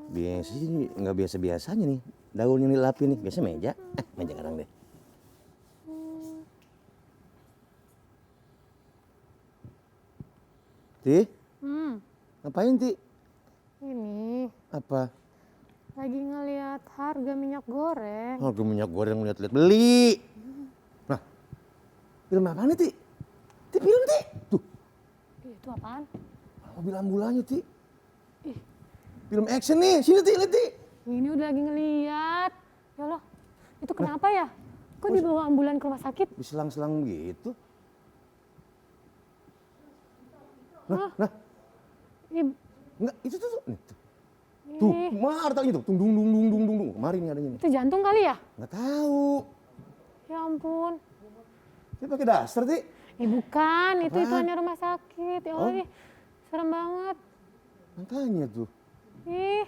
Biasa sih nggak biasa-biasanya nih. Daun yang dilapin nih, biasa meja. Meja kadang deh. Ti? Ngapain, Ti? Ini Apa? lagi ngeliat harga minyak goreng. Harga minyak goreng lihat-lihat beli. Nah, film apa nih, Ti? Ti, film, Ti. Tuh, Itu apaan? mobil ambulannya, Ti. Film action nih, sini, Ti, lihat, Ti. Ini udah lagi ngeliat. Ya Allah, itu kenapa ya? Kok dibawa ambulan ke rumah sakit? Diselang-selang gitu. Nah, Ih, enggak, itu tuh. Nih, tuh. Tuh, kemar tanya tuh, tung dung dung dung dung dung. Kemarin nih adanya nih. itu jantung kali ya? Nggak tahu. Ya ampun. Dia pakai daster, Ti. Bukan, itu Apaan? hanya rumah sakit. Ya Allah, ih, serem banget. Makanya tuh. Ih.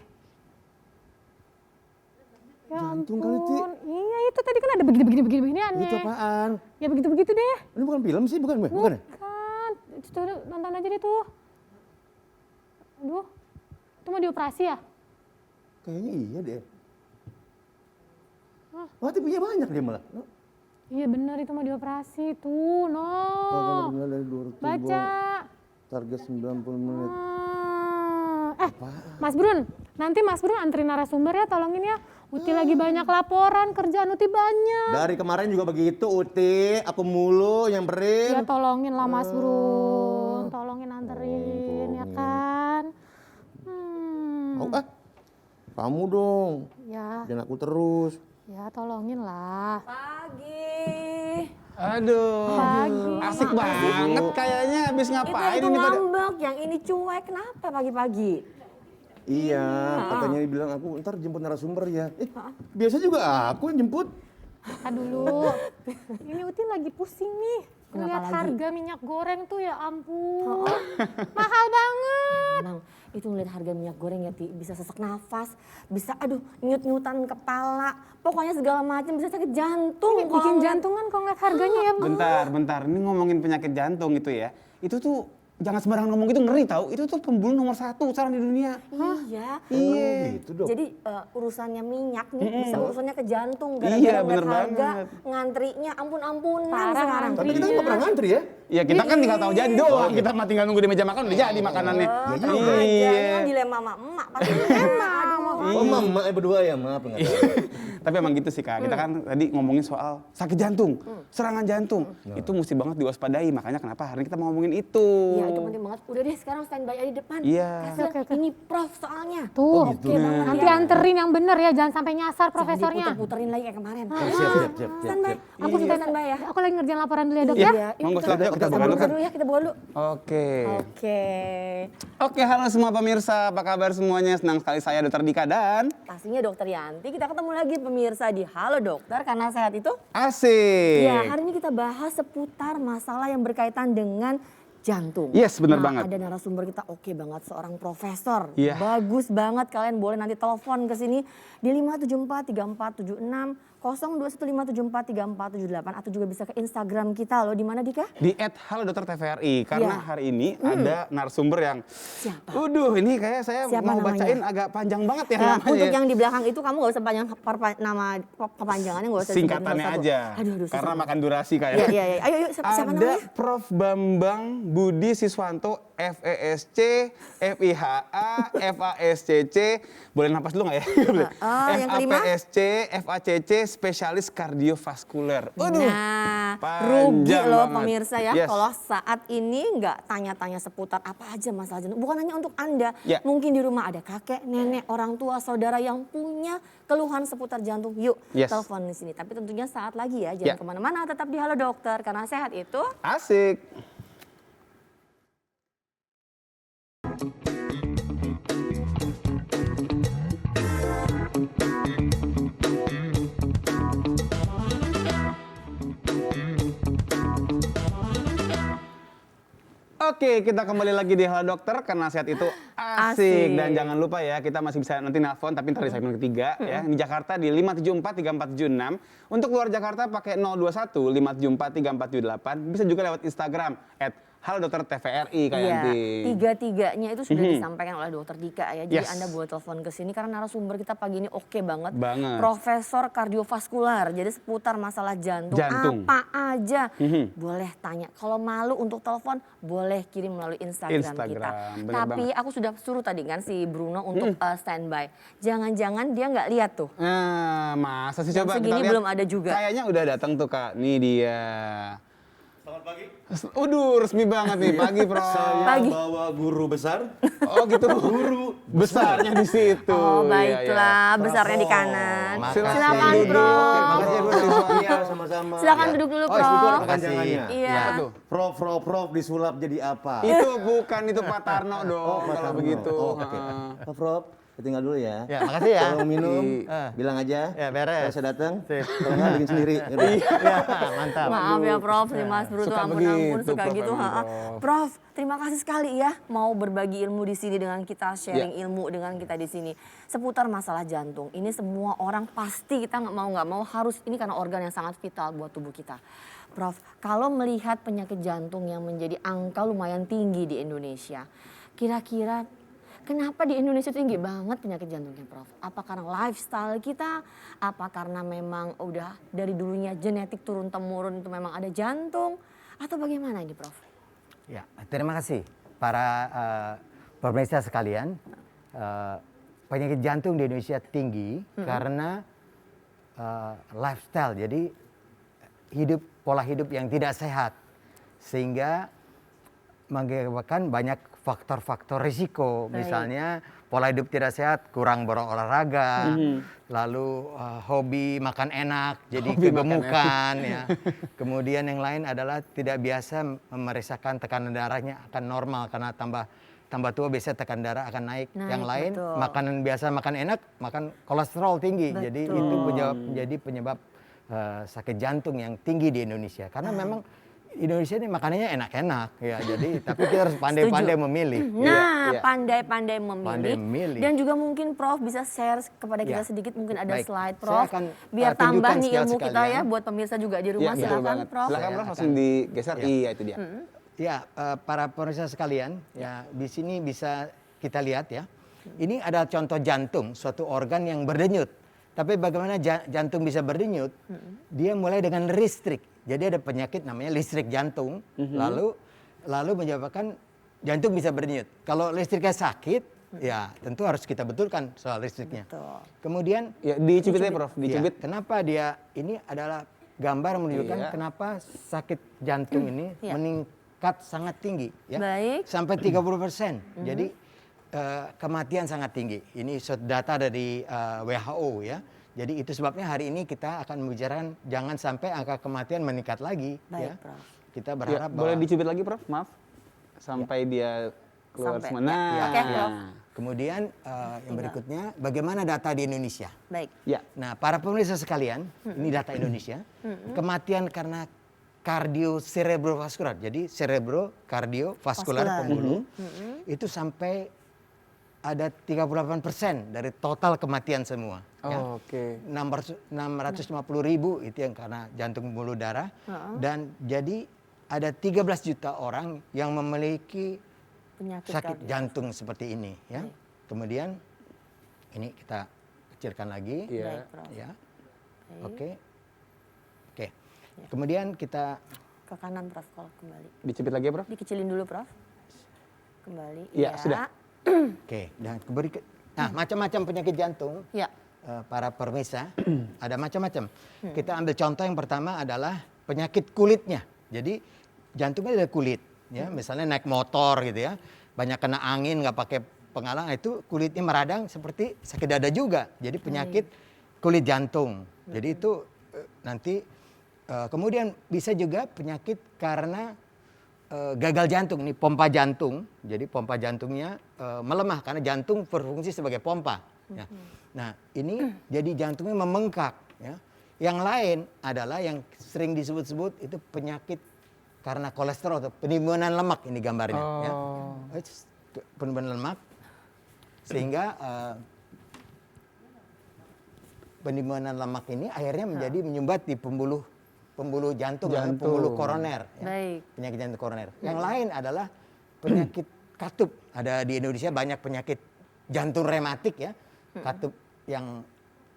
Ya Jantung ampun. kali, Ti. Iya, itu tadi kan ada begini aneh. Itu apaan? Ya begitu-begitu deh. Ini bukan film sih, bukan ya? Bukan ya? Kan, itu nonton aja deh tuh. Aduh, itu mau dioperasi ya? Kayaknya iya deh. Wah, TV-nya banyak dia malah. Iya bener, itu mau dioperasi tuh, no. Kalau dari 200 Baca. target 90 menit. Mas Brun, nanti Mas Brun anterin narasumber ya, tolongin ya. Uti lagi banyak laporan, kerjaan Uti banyak. Dari kemarin juga begitu, Uti. Aku mulu nyamperin. Ya tolongin lah Mas Brun, tolongin anterin ya kan. Mau kamu dong. Ya, Jangan aku terus. ya tolongin lah. Pagi. Aduh, Pagi. asik banget kayaknya habis ngapain Itu ini pada. ngambek, yang ini cuek. Kenapa pagi-pagi? Iya, katanya bilang aku ntar jemput narasumber ya. Biasa juga aku yang jemput. Dulu, ini Uti lagi pusing nih. Kenapa Lihat lagi? harga minyak goreng tuh ya ampun. Mahal banget. Emang itu ngeliat harga minyak goreng ya, Ti, bisa sesak nafas, bisa nyut-nyutan kepala, pokoknya segala macam, bisa sakit jantung. Ini bikin jantungan kalau ngeliat harganya ya. Bentar, ini ngomongin penyakit jantung itu ya. Itu tuh jangan sembarangan ngomong gitu, ngeri tahu. Itu tuh pembunuh nomor 1 sekarang di dunia. Iya. Iya. Gitu dong. Jadi urusannya minyak nih bisa urusannya ke jantung Iya, gara-gara bener ngeliat harga, banget. ngantrinya ampun-ampunan Parah, sekarang. Tapi kita nggak pernah ngantri ya. Ya kita kan tinggal tahu jadi doang. Kita mah tinggal nunggu di meja makan udah jadi makanannya. Terus aja yang dilema sama emak, pasti dilema. Aduh. Oh, mama berdua ya, maaf nggak tahu. Tapi emang gitu sih Kak, kita kan tadi ngomongin soal sakit jantung, serangan jantung. Itu mesti banget diwaspadai, makanya kenapa hari ini kita mau ngomongin itu. Iya itu penting banget. Udah deh sekarang standby aja di depan. Iya. Kasih ini prof soalnya. Tuh, Oke banget nanti ya. anterin yang bener ya, jangan sampai nyasar Jangan profesornya. diputer-puterin lagi kayak kemarin. Siap. Standby. Aku juga standby ya. Aku lagi ngerjain laporan dulu ya dok Iya. ya. Monggo silahkan yuk kita buka buka dulu kan. dulu ya, kita buka dulu. Oke. Oke. Oke, halo semua pemirsa, apa kabar semuanya? Senang sekali saya Dr. Dika dan Pastinya Dokter Yanti, kita ketemu lagi pemirsa di Halo Dokter karena sehat itu. asik. Ya, hari ini kita bahas seputar masalah yang berkaitan dengan jantung. Yes, benar banget. Ada narasumber kita oke banget, seorang profesor. Iya. Bagus banget, kalian boleh nanti telepon ke sini di 5743476 0215743478 atau juga bisa ke Instagram kita loh, di mana Dika? Di @halo_dokter_tvri karena Iya. hari ini ada narasumber yang Siapa? ini kayak saya Siapa mau namanya? bacain agak panjang banget ya Nah, namanya. untuk yang di belakang itu kamu gak usah panjang nama kepanjangannya, gak usah disebutin Singkatannya satu-satu. aja. Aduh, Karena susah. makan durasi kayak. Iya. Ayo, siapa Ada namanya? Prof Bambang Budi Siswanto, FESC, FIHA, FASCC. Boleh napas dulu nggak ya? yang kelima? FAPSC, FACC, spesialis kardiovaskuler. Waduh, Nah, panjang rugi loh banget. pemirsa ya Yes. kalau saat ini nggak tanya-tanya seputar apa aja masalah jantung. Bukan hanya untuk Anda, Ya. mungkin di rumah ada kakek, nenek, orang tua, saudara yang punya keluhan seputar jantung. Yuk, Yes. telepon di sini. Tapi tentunya saat lagi ya, Ya. jangan kemana-mana, tetap di Halo Dokter karena sehat itu. Asik. Oke, kita kembali lagi di Halo Dokter karena sehat itu asik. Asik. Dan jangan lupa ya, kita masih bisa nanti nelfon tapi ntar di segmen ketiga ya. Di Jakarta di 5743476. Untuk luar Jakarta pakai 021 5743478. Bisa juga lewat Instagram @Halo Dokter TVRI kayak Iya, nanti. tiga-tiganya itu sudah disampaikan oleh Dokter Dika ya. Jadi Yes. Anda boleh telepon ke sini karena narasumber kita pagi ini oke banget. Banget. Profesor kardiovaskular. Jadi seputar masalah jantung. Jantung. Apa aja boleh tanya. Kalau malu untuk telepon boleh kirim melalui Instagram kita. Bener Tapi banget. aku sudah suruh tadi kan si Bruno untuk standby. Jangan-jangan dia nggak lihat tuh. Nah, masa sih Jam coba segini kita lihat. belum ada juga. Kayaknya udah datang tuh Kak. Nih dia. Selamat pagi. Waduh, resmi banget nih pagi, Prof. Saya Pagi. bawa guru besar. Oh gitu. Guru besarnya di situ. Oh Iya, baiklah, iya. besarnya di kanan. Makasih. Silakan Duduk. Prof. Makasih ya, Bro. Iya, sama-sama. Silakan Ya. duduk dulu Oh, duduk Prof. kepanjangannya. Iya. Apa tuh? Prof disulap jadi apa? Itu bukan itu Pak Tarno dong Pak kalau Tarno. begitu. Oh, oke. Heeh. Pak Prof, saya tinggal dulu ya. Ya, makasih ya. Kalau minum, Iya. bilang aja. Ya, beres. Kalau saya datang, Sip. kalau nggak bikin sendiri. Gitu. Ya, mantap. Maaf ya Prof, si Mas Bro tuh Suka ampun-ampun begitu, suka Prof, gitu. emang, Ha-ha. Prof. Prof, terima kasih sekali ya mau berbagi ilmu di sini dengan kita, sharing Ya. ilmu dengan kita di sini seputar masalah jantung. Ini semua orang pasti kita nggak mau harus ini karena organ yang sangat vital buat tubuh kita. Prof, kalau melihat penyakit jantung yang menjadi angka lumayan tinggi di Indonesia, kira-kira kenapa di Indonesia tinggi banget penyakit jantungnya, Prof? Apa karena lifestyle kita? Apa karena memang udah dari dulunya genetik turun-temurun itu memang ada jantung? Atau bagaimana ini, Prof? Ya, terima kasih para pemirsa sekalian. Penyakit jantung di Indonesia tinggi karena lifestyle. Jadi pola hidup yang tidak sehat sehingga mengakibatkan banyak faktor-faktor risiko. Baik. Misalnya pola hidup tidak sehat, kurang berolahraga, lalu hobi makan enak, jadi Hobi makan kegemukan ya. Kemudian yang lain adalah tidak biasa memeriksakan tekanan darahnya akan normal karena tambah tua biasa tekanan darah akan naik. Naik, Yang lain betul. makanan biasa makan enak, makan kolesterol tinggi. Jadi Betul. itu menjadi penyebab sakit jantung yang tinggi di Indonesia. Karena memang Indonesia ini makanannya enak-enak ya. Jadi tapi kita harus pandai-pandai memilih. Nah, iya. pandai-pandai memilih. Pandai memilih. Dan juga mungkin Prof bisa share kepada kita Ya. sedikit mungkin ada Baik. slide Saya Prof. akan, Biar tambah tunjukkan nih ilmu kita sekalian. ya buat pemirsa juga di rumah. Iya, betul Silakan banget. Prof. Silakan Saya Prof akan- langsung digeser. Ya. Iya, itu dia. Ya, para pemirsa sekalian, ya di sini bisa kita lihat ya. Ini adalah contoh jantung, suatu organ yang berdenyut. Tapi bagaimana jantung bisa berdenyut? Dia mulai dengan listrik. Jadi ada penyakit namanya listrik jantung, lalu menyebabkan jantung bisa berdenyut. Kalau listriknya sakit, ya tentu harus kita betulkan soal listriknya. Betul. Kemudian Ya, dicubit aja Prof, ya, dicubit. kenapa dia ini adalah gambar menunjukkan Iya. kenapa sakit jantung ini Iya. meningkat sangat tinggi ya. Baik. Sampai 30%. Jadi kematian sangat tinggi. Ini data dari WHO ya. Jadi itu sebabnya hari ini kita akan membicarakan jangan sampai angka kematian meningkat lagi Baik, ya. Prof. Kita Ya, berharap boleh bahwa dicubit lagi Prof, maaf. Sampai dia keluar Sampai. semua. Nah, Ya. Oke, Prof. kemudian yang berikutnya bagaimana data di Indonesia? Baik. Ya. Nah, para pemirsa sekalian, ini data Indonesia. Kematian karena kardiocerebrovaskular. Jadi cerebrokardiovaskular Vaskular. pembuluh itu sampai ada 38% dari total kematian semua. ya. Oh, oke. 650.000 itu yang karena jantung pembuluh darah. Dan jadi ada 13 juta orang yang memiliki Penyakit sakit kardio. jantung seperti ini. Ya. Kemudian ini kita kecilkan lagi. Iya. Baik, Prof. Ya. Oke. Oke. Kemudian kita Ke kanan Prof kalau kembali. Dicubit lagi ya Prof. Dikecilin dulu Prof. Kembali. Iya, sudah. oke, dan nah, macam-macam penyakit jantung Ya. para pemirsa ada macam-macam. Kita ambil contoh yang pertama adalah penyakit kulitnya. Jadi jantungnya ada kulit ya, misalnya naik motor gitu ya. Banyak kena angin nggak pakai penghalang itu kulitnya meradang seperti sakit dada juga. Jadi penyakit kulit jantung. Jadi itu nanti kemudian bisa juga penyakit karena gagal jantung, ini pompa jantung. Jadi pompa jantungnya melemah karena jantung berfungsi sebagai pompa. Ya. Nah ini jadi jantungnya membengkak. Ya. Yang lain adalah yang sering disebut-sebut itu penyakit karena kolesterol, atau penimbunan lemak ini gambarnya. Ya. Penimbunan lemak sehingga penimbunan lemak ini akhirnya menjadi menyumbat di pembuluh jantung. Atau pembuluh koroner. Ya. Baik. Penyakit jantung koroner. Yang lain adalah penyakit katup. Ada di Indonesia banyak penyakit jantung rematik ya. Katup yang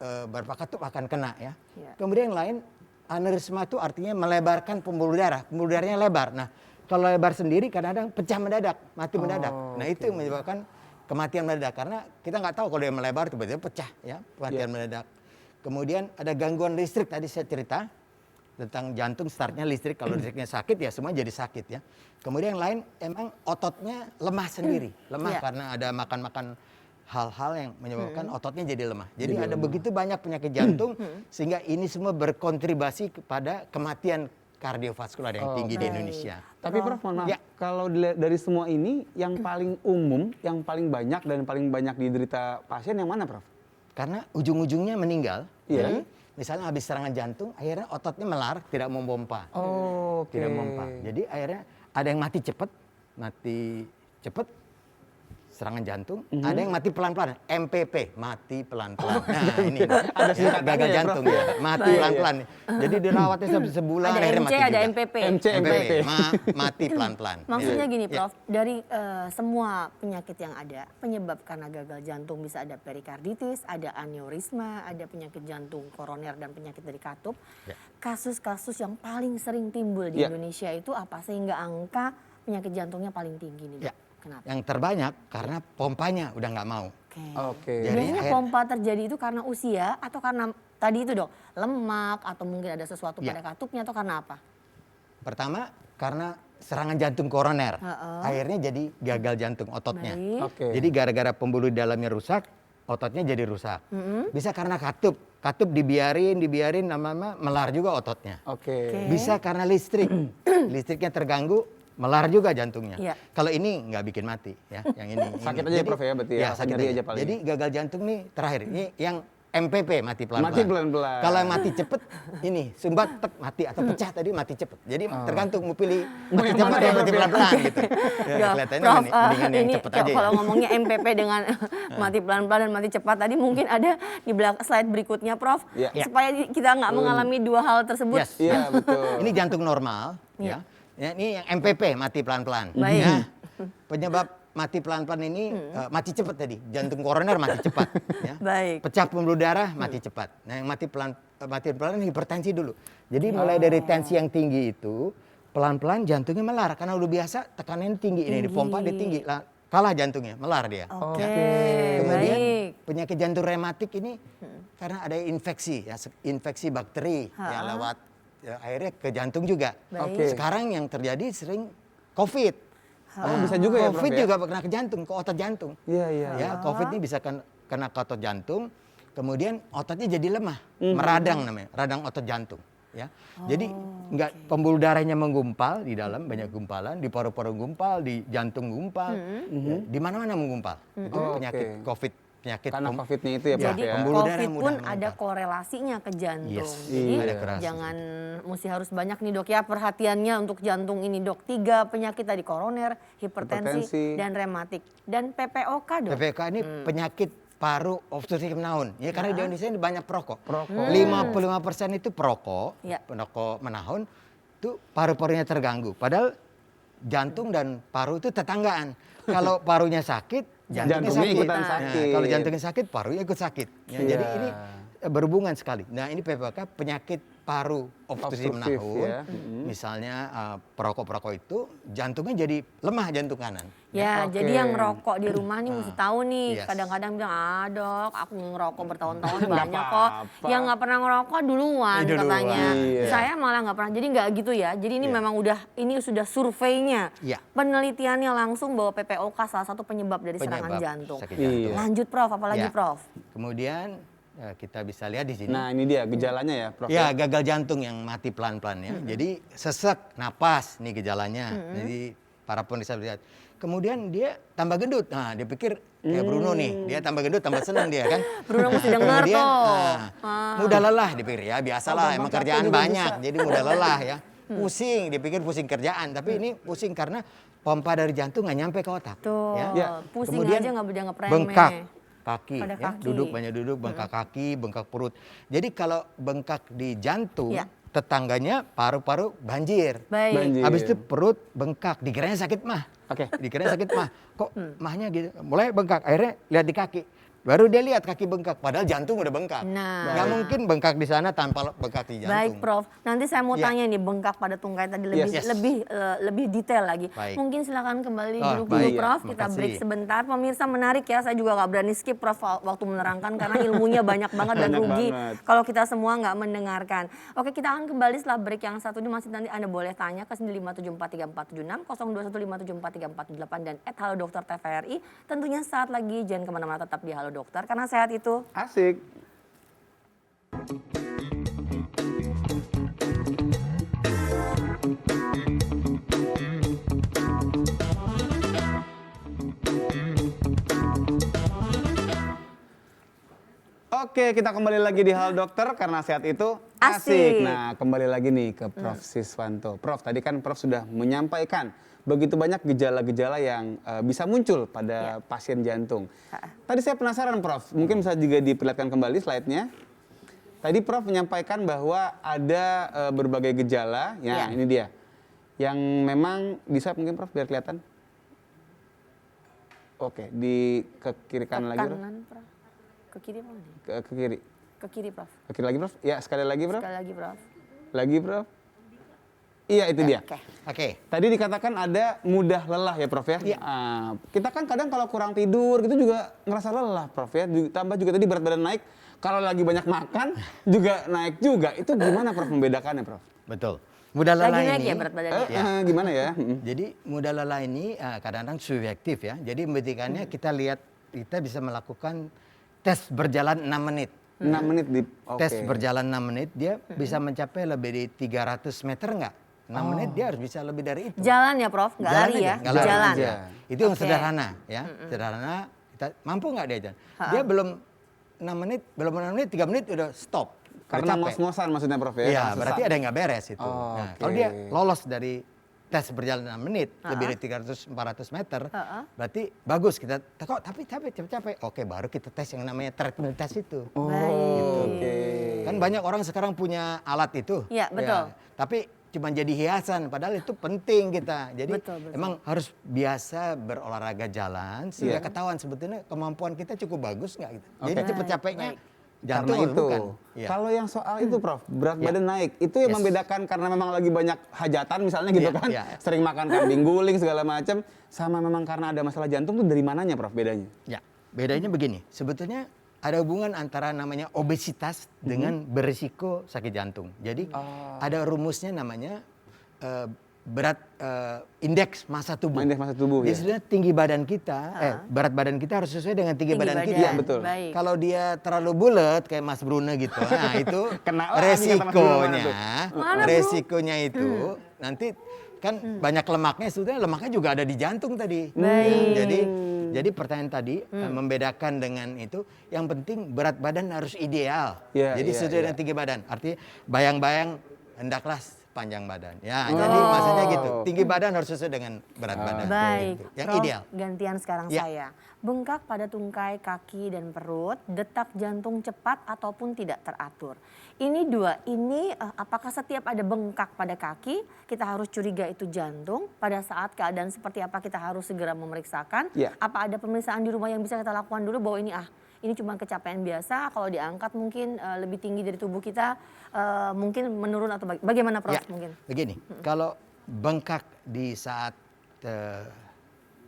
beberapa katup akan kena ya. Kemudian yang lain, aneurisma itu artinya melebarkan pembuluh darah. Pembuluh darahnya lebar. Nah, kalau lebar sendiri kadang-kadang pecah mendadak, mati mendadak. Nah, itu yang menyebabkan kematian mendadak. Karena kita nggak tahu kalau dia melebar tiba-tiba pecah ya, kematian mendadak. Kemudian ada gangguan listrik, tadi saya cerita tentang jantung, startnya listrik. Kalau listriknya sakit ya semua jadi sakit ya. Kemudian yang lain emang ototnya lemah sendiri. Lemah karena ada makan-makan hal-hal yang menyebabkan ototnya jadi lemah. Jadi ada begitu banyak penyakit jantung sehingga ini semua berkontribusi kepada kematian kardiovaskular yang tinggi di Indonesia. Tapi Prof, mohon maaf, kalau dilihat dari semua ini yang paling umum, yang paling banyak dan paling banyak diderita pasien yang mana, Prof? Karena ujung-ujungnya meninggal. Jadi misalnya habis serangan jantung, akhirnya ototnya melar, tidak memompa. Tidak memompa. Jadi akhirnya ada yang mati cepat, serangan jantung, ada yang mati pelan-pelan, MPP, mati pelan-pelan. Nah, ini ada gagal jantung ya, mati pelan-pelan. Jadi dirawatnya sampai sebulan, Ada akhirnya MC, mati ada juga. MPP. MPP. Mati pelan-pelan. Maksudnya Ya. gini Prof, dari semua penyakit yang ada, penyebab karena gagal jantung bisa ada perikarditis, ada aneurisma, ada penyakit jantung koroner dan penyakit dari katup. Kasus-kasus yang paling sering timbul di Indonesia itu apa sehingga angka penyakit jantungnya paling tinggi nih, Dok? Kenapa? Yang terbanyak karena pompanya udah nggak mau. Oke. Biasanya pompa terjadi itu karena usia atau karena tadi itu Dok, lemak atau mungkin ada sesuatu pada katupnya atau karena apa? Pertama karena serangan jantung koroner. Akhirnya jadi gagal jantung ototnya. Baik. Jadi gara-gara pembuluh di dalamnya rusak, ototnya jadi rusak. Bisa karena katup dibiarin lama-lama melar juga ototnya. Bisa karena listriknya terganggu, melar juga jantungnya. Kalau ini nggak bikin mati ya, yang ini. Sakit aja ya, Prof ya berarti ya. Sakit Nyeri aja. aja paling. Jadi gagal jantung nih terakhir. Ini yang MPP mati pelan-pelan. Mati pelan-pelan. Kalau yang mati cepet ini sumbat tek mati atau pecah tadi mati cepet. Jadi tergantung mau pilih mati cepet atau mati pelan-pelan gitu. Ya, kelihatannya Prof, mendingan yang ini cepet aja. kalau ngomongnya MPP dengan mati pelan-pelan dan mati cepat tadi mungkin ada di belakang slide berikutnya Prof. Supaya kita nggak mengalami dua hal tersebut. Iya, betul. Ini jantung normal ya. Ini yang MPP mati pelan-pelan. Baik. Ya. Penyebab mati pelan-pelan ini mati cepat tadi, jantung koroner mati cepat. Ya. Baik. Pecah pembuluh darah mati cepat. Nah yang mati pelan hipertensi dulu. Jadi mulai dari tensi yang tinggi itu pelan-pelan jantungnya melar karena udah biasa tekanannya tinggi. Ini dipompa dia tinggi, kalah jantungnya melar dia. Oke. Kemudian Baik. penyakit jantung rematik ini karena ada infeksi ya, infeksi bakteri yang lewat. Ya, akhirnya ke jantung juga. Baik. Sekarang yang terjadi sering COVID. Bisa juga ya, Prof, COVID ya? juga kena ke jantung, ke otot jantung. Iya. Ya, COVID ini bisa kena ke otot jantung. Kemudian ototnya jadi lemah, meradang namanya, radang otot jantung. Ya, jadi nggak pembuluh darahnya menggumpal di dalam banyak gumpalan, di paru-paru gumpal, di jantung gumpal, ya, di mana-mana menggumpal. Itu penyakit COVID. Penyakit Karena COVID-nya itu ya, Prof Jadi ya. pembuluh darah COVID mudah pun mengumpal. ada korelasinya ke jantung. Yes. Jadi Ada korelasi. jangan mesti harus banyak nih Dok ya perhatiannya untuk jantung ini Dok. 3 penyakit tadi koroner, hipertensi, dan rematik. Dan PPOK Dok. PPOK ini penyakit paru obstruktif menahun. Ya karena di Indonesia ini banyak perokok. 55% itu perokok, perokok menahun, itu paru-parunya terganggu. Padahal jantung dan paru itu tetanggaan. Kalau parunya sakit, jantungnya sakit. ikutan sakit. Nah, kalau jantungnya sakit, parunya ikut sakit. Ya, jadi ini berhubungan sekali. Nah ini PPOK penyakit paru obstruktif menahun. Ya. Misalnya perokok-perokok itu jantungnya jadi lemah jantung kanan. Ya, jadi yang ngerokok di rumah nih mesti tahu nih. Yes. Kadang-kadang bilang, Dok, aku ngerokok bertahun-tahun banyak kok. apa-apa. Yang nggak pernah ngerokok duluan katanya. Iya. Saya malah nggak pernah. Jadi nggak gitu ya. Jadi ini memang ini sudah surveinya. Iya. Penelitiannya langsung bahwa PPOK salah satu penyebab dari serangan Penyebab jantung. sakit jantung. Lanjut Prof, apalagi Ya. Prof? Kemudian kita bisa lihat di sini. Nah, ini dia gejalanya ya, Prof. Ya, gagal jantung yang mati pelan-pelan ya. Jadi sesek, napas nih gejalanya. Jadi para pemirsa lihat. Kemudian dia tambah gendut. Nah, dia pikir kayak Bruno nih. Dia tambah gendut, tambah seneng dia kan. Bruno mesti dengar Kemudian, tuh. mudah lelah dia pikir ya. Biasalah, emang kerjaan banyak. Jadi mudah lelah ya. pusing, dia pikir pusing kerjaan, tapi ini pusing karena pompa dari jantung nggak nyampe ke otak. Tuh, Ya. pusing Kemudian aja nggak remeh. bengkak kaki, Pada ya, kaki. duduk banyak duduk, bengkak kaki, bengkak perut. Jadi kalau bengkak di jantung, Ya. tetangganya paru-paru banjir. Baik. Banjir. Habis itu perut bengkak, dikiranya sakit mah. Oke. Dikiranya sakit mah. Kok mahnya gitu? Mulai bengkak, akhirnya lihat di kaki. Baru dia lihat kaki bengkak, padahal jantung udah bengkak. Nah. Nggak mungkin bengkak di sana tanpa bengkak di jantung. Baik, Prof. Nanti saya mau Ya. tanya nih bengkak pada tungkai tadi lebih Yes. lebih detail lagi. Baik. Mungkin silakan kembali Oh, duduk dulu, baik. Prof. Ya, Kita makasih. break sebentar. Pemirsa menarik ya. Saya juga nggak berani skip, Prof, waktu menerangkan karena ilmunya banyak banget dan Banyak rugi banget. kalau kita semua nggak mendengarkan. Oke, kita akan kembali setelah break yang satu ini. Masih nanti Anda boleh tanya ke 957434476, 0215534478 dan @halodokter_tvri. Tentunya saat lagi jangan kemana-mana, tetap di Halo Dokter karena sehat itu Asik. Oke, kita kembali lagi di Hal Dokter karena sehat itu Asik. Nah, kembali lagi nih ke Prof. Siswanto. Prof, tadi kan Prof sudah menyampaikan begitu banyak gejala-gejala yang bisa muncul pada pasien jantung. Tadi saya penasaran, Prof. Mungkin bisa juga diperlihatkan kembali slide-nya. Tadi Prof menyampaikan bahwa ada berbagai gejala, ya ini dia, yang memang di slide mungkin Prof biar kelihatan. Oke, ke kiri kanan lagi, Prof. kanan, Prof. Ke kiri apa nih? Ke kiri. Ke kiri, Prof. Ke kiri lagi, Prof. Ya, sekali lagi, Prof. Sekali lagi, Prof. Lagi, Prof. Iya, itu dia. Oke. Oke. Tadi dikatakan ada mudah lelah ya, Prof ya. Iya. Kita kan kadang kalau kurang tidur gitu juga ngerasa lelah, Prof ya. Tambah juga tadi berat badan naik. Kalau lagi banyak makan juga naik juga. Itu gimana, Prof, membedakannya, Prof? Betul. Mudah lelah Lagi naik ini. ya berat badannya? Gimana ya? Jadi mudah lelah ini kadang-kadang subjektif ya. Jadi membuktikannya kita lihat, kita bisa melakukan tes berjalan 6 menit. 6 menit di Tes berjalan 6 menit dia bisa mencapai lebih dari 300 meter enggak? 6 menit dia harus bisa lebih dari itu. Jalan ya, Prof? Nggak Jalan lari aja, ya? nggak lari Jalan. aja. Itu yang Oke. sederhana ya. Sederhana, kita mampu nggak dia jalan? Dia belum 6 menit, belum 6 menit, 3 menit udah stop. Udah Karena capek. ngos-ngosan maksudnya, Prof ya. Iya, Karena berarti sesak. ada yang nggak beres itu. Oh, Nah, oke. kalau dia lolos dari tes berjalan 6 menit, lebih dari 300-400 meter, berarti bagus kita. Kok tapi capek. Oke, baru kita tes yang namanya treadmill test itu. Baik. Kan banyak orang sekarang punya alat itu. Iya, betul. Tapi cuma jadi hiasan, padahal itu penting kita. Jadi Betul. emang harus biasa berolahraga jalan sehingga ketahuan sebetulnya kemampuan kita cukup bagus nggak gitu. Jadi Oke. cepet capeknya Karena jantung itu. bukan. Iya. Kalau yang soal itu, Prof, berat badan naik, itu yang Yes. membedakan karena memang lagi banyak hajatan misalnya gitu Iya, kan, iya. sering makan kambing guling segala macam, sama memang karena ada masalah jantung tuh dari mananya, Prof, bedanya? Ya, bedanya begini. Sebetulnya ada hubungan antara namanya obesitas dengan berisiko sakit jantung. Jadi ada rumusnya namanya berat indeks massa tubuh. Indeks massa tubuh, Jadi ya. sebenarnya tinggi badan kita, berat badan kita harus sesuai dengan tinggi badan kita. Iya, betul. Baik. Kalau dia terlalu bulat kayak Mas Bruno gitu, nah itu Kena lagi kata Mas Bruno mana tuh? resikonya itu nanti kan banyak lemaknya, sebetulnya lemaknya juga ada di jantung tadi. Baik. Jadi pertanyaan tadi membedakan dengan itu, yang penting berat badan harus ideal. Iya, Jadi iya, sesuai iya. dengan tinggi badan. Artinya bayang-bayang hendaklah panjang badan. Ya, jadi maksudnya gitu. Tinggi badan harus sesuai dengan berat badan. Baik, Gitu. Yang Prof, ideal. gantian sekarang Ya. saya. Bengkak pada tungkai, kaki, dan perut, detak jantung cepat ataupun tidak teratur. Ini dua, ini apakah setiap ada bengkak pada kaki, kita harus curiga itu jantung? Pada saat keadaan seperti apa kita harus segera memeriksakan? Ya. Apa ada pemeriksaan di rumah yang bisa kita lakukan dulu bahwa ini cuma kecapean biasa, kalau diangkat mungkin lebih tinggi dari tubuh kita, mungkin menurun atau bagaimana, Prof? Ya, Mungkin. begini, kalau bengkak di saat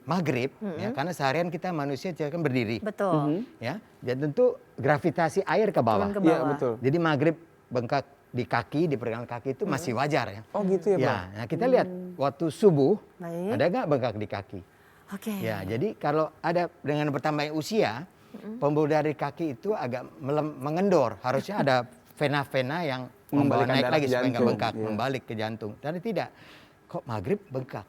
maghrib, ya, karena seharian kita manusia kan berdiri, Betul. ya, dan tentu gravitasi air ke bawah. Turun ke Iya, bawah. betul. Jadi maghrib bengkak di kaki, di pergelangan kaki itu masih wajar ya. Oh gitu ya, Prof? Ya, nah kita lihat waktu subuh Baik. ada nggak bengkak di kaki? Oke. Ya, jadi kalau ada dengan bertambahnya usia, pembuluh darah di kaki itu agak mengendor. Harusnya ada vena-vena yang membawa Mengembalikan naik darah lagi ke supaya nggak jantung, bengkak, iya. membalik ke jantung. Dan tidak. Kok maghrib bengkak?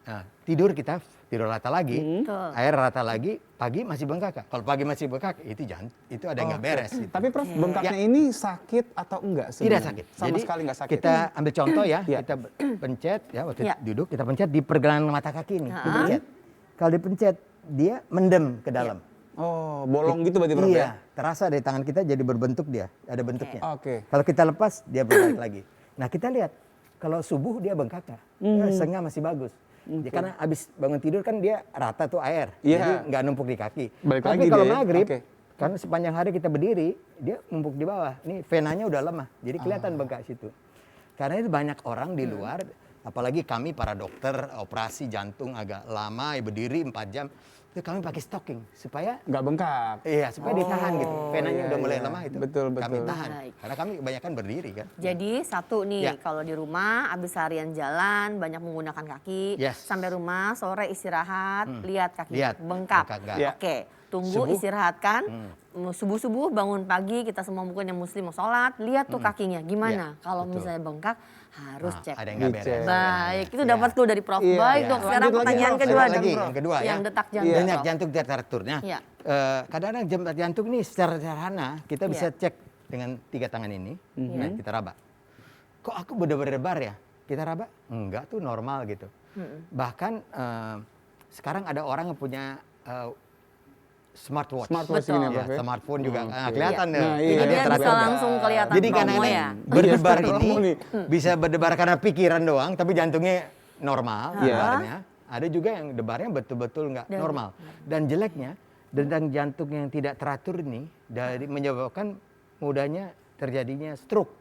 Nah, tidur kita tidur rata lagi, Betul. air rata lagi, pagi masih bengkak. Kalau pagi masih bengkak, itu ada yang nggak beres. Gitu. Tapi Prof, bengkaknya ini sakit atau enggak Tidak sebenarnya? sakit. Sama Jadi, sekali enggak sakit. Kita ambil contoh ya, Iya. kita pencet ya waktu Iya. duduk, kita pencet di pergelangan mata kaki ini, dipencet. Kalau dipencet, dia mendem ke dalam. Oh, bolong gitu berarti Prof ya? Iya, terasa dari tangan kita jadi berbentuk dia, ada bentuknya. Oke. Kalau kita lepas, dia berbalik lagi. Nah kita lihat, kalau subuh dia bengkak, setengah masih bagus. Ya, karena abis bangun tidur kan dia rata tuh air, Iya. jadi nggak numpuk di kaki. Balik Tapi lagi kalau dia ya? maghrib, Oke. karena sepanjang hari kita berdiri, dia numpuk di bawah. Ini venanya udah lemah, jadi kelihatan bengkak situ. Karena itu banyak orang di luar, apalagi kami para dokter operasi jantung agak lama, ya berdiri 4 jam, itu kami pakai stocking supaya Nggak bengkak. iya supaya ditahan gitu. Venanya iya, udah mulai iya. lemah itu. Betul, Kami betul. tahan. Baik. Karena kami kebanyakan berdiri kan. Jadi satu nih, Ya. kalau di rumah abis harian jalan banyak menggunakan kaki, Yes. sampai rumah sore istirahat, lihat kaki Lihat, bengkak. bengkak nggak? Ya. Oke, tunggu Subuh. istirahatkan. Subuh-subuh bangun pagi kita semua mungkin yang muslim mau sholat, lihat tuh kakinya gimana. Ya, Kalau betul. misalnya bengkak harus Nah, cek. ada yang nggak Dicek. beres. Baik, itu Iya. dapat clue dari Prof. Iya, Baik iya. dok, sekarang Lanjut lagi, pertanyaan Prof. kedua Lanjut dong. lagi, yang kedua ya. Yang detak jantung. Denyut Prof. jantung tidak teratur. Nah, Iya. kadang-kadang denyut jantung ini secara sederhana kita bisa Iya. cek dengan 3 tangan ini. Nah, kita raba. Kok aku berdebar-debar ya? Kita raba? Enggak tuh normal gitu. Bahkan sekarang ada orang yang punya smartwatch. Smartwatch Betul. ini ya, Ya, Prof ya? smartphone juga Oke. kelihatan Iya. deh. Nah, iya. Jadi dia teratur. bisa langsung kelihatan Jadi promo kadang-kadang ya. berdebar Iya, ini promo nih. bisa berdebar karena pikiran doang, tapi jantungnya normal. Iya. debarnya. Ada juga yang debarnya betul-betul nggak Dan- normal. Dan jeleknya, detak jantung yang tidak teratur ini dari menyebabkan mudahnya terjadinya stroke.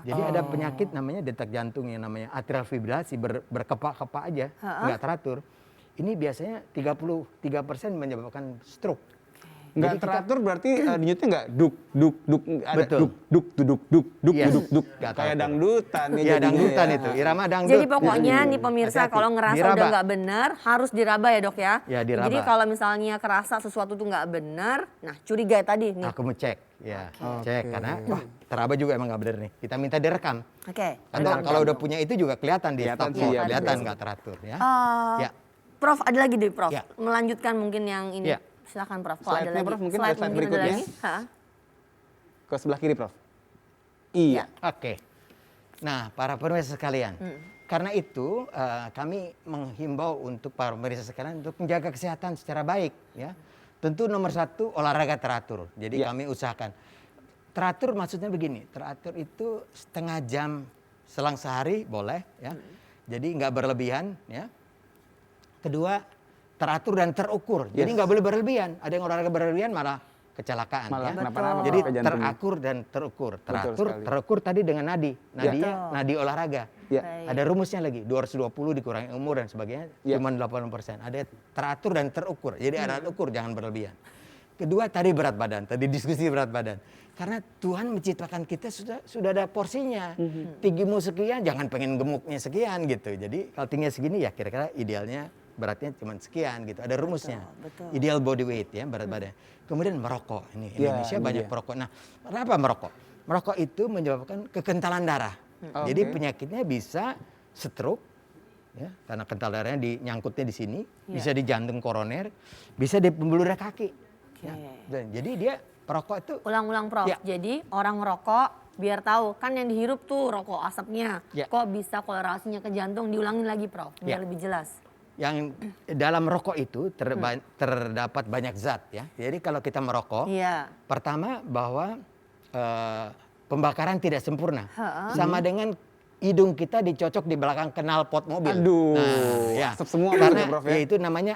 Jadi ada penyakit namanya detak jantung yang namanya atrial fibrilasi berkepak-kepak aja, nggak teratur. Ini biasanya 33% menyebabkan stroke. Nggak Jadi kita- teratur berarti denyutnya nggak duk duk duk ada Betul. duk duk duduk duk duk Yes. duk duk Nggak kayak teratur. dangdutan ya Ya jadinya dangdutan ya. itu, irama dangdut. Jadi pokoknya nih pemirsa Hati-hati. kalau ngerasa Diraba. udah nggak benar harus diraba ya dok ya. Ya, diraba. Jadi kalau misalnya kerasa sesuatu tuh nggak benar, nah curiga tadi nih. Aku mau cek, ya cek karena wah teraba juga emang nggak benar nih. Kita minta direkam. Oke. Atau direkam kalau udah dong. punya itu juga kelihatan di Kelihatan stoknya, sih, ya, kelihatan betul. nggak teratur ya. Eh, Ya. Prof ada lagi deh Prof. Ya. Melanjutkan mungkin yang ini. Ya. Silakan Prof. Kalau ada Slide-nya, lagi. Prof, mungkin ada slide mungkin berikutnya. lagi. Ha? Ke sebelah kiri Prof. Iya. Oke. Nah, para pemirsa sekalian, karena itu kami menghimbau untuk para pemirsa sekalian untuk menjaga kesehatan secara baik, ya. Tentu nomor 1 olahraga teratur. Jadi Ya. kami usahakan teratur maksudnya begini, teratur itu setengah jam selang sehari boleh, ya. Jadi nggak berlebihan, ya. Kedua, teratur dan terukur. Jadi Yes. nggak boleh berlebihan. Ada yang olahraga berlebihan malah kecelakaan. Malah ya. kenapa-napa Jadi ke jantungnya. terakur dan terukur. Betul Teratur, sekali. terukur tadi dengan nadi. Nadinya Betul. nadi olahraga. Ya. Baik. Ada rumusnya lagi, 220 dikurangi umur dan sebagainya, Ya. cuma 80%. Ada teratur dan terukur. Jadi ada ukur, jangan berlebihan. Kedua tadi berat badan, tadi diskusi berat badan. Karena Tuhan menciptakan kita sudah ada porsinya. Tinggimu sekian, jangan pengen gemuknya sekian gitu. Jadi kalau tingginya segini ya kira-kira idealnya beratnya cuma sekian gitu. Ada rumusnya. betul. Ideal body weight ya berat badan. Kemudian merokok. Ini Ya, Indonesia ini banyak dia. perokok. Nah, kenapa merokok? Merokok itu menyebabkan kekentalan darah. Jadi Oke. penyakitnya bisa stroke, ya, karena kental darahnya nyangkutnya di sini, bisa di jantung koroner, bisa di pembuluh darah kaki. Ya. Dan jadi dia perokok itu Ulang-ulang Prof. Ya. Jadi orang ngerokok biar tahu kan yang dihirup tuh rokok asapnya. Ya. Kok bisa kolerasinya ke jantung? Diulangin lagi Prof biar Ya. lebih jelas. yang dalam rokok itu terdapat banyak zat ya. Jadi kalau kita merokok, Iya. pertama bahwa pembakaran tidak sempurna. Ha-ha. Sama dengan hidung kita dicocok di belakang knalpot mobil. Aduh, ya. asap semua Karena begitu, Prof, ya? itu namanya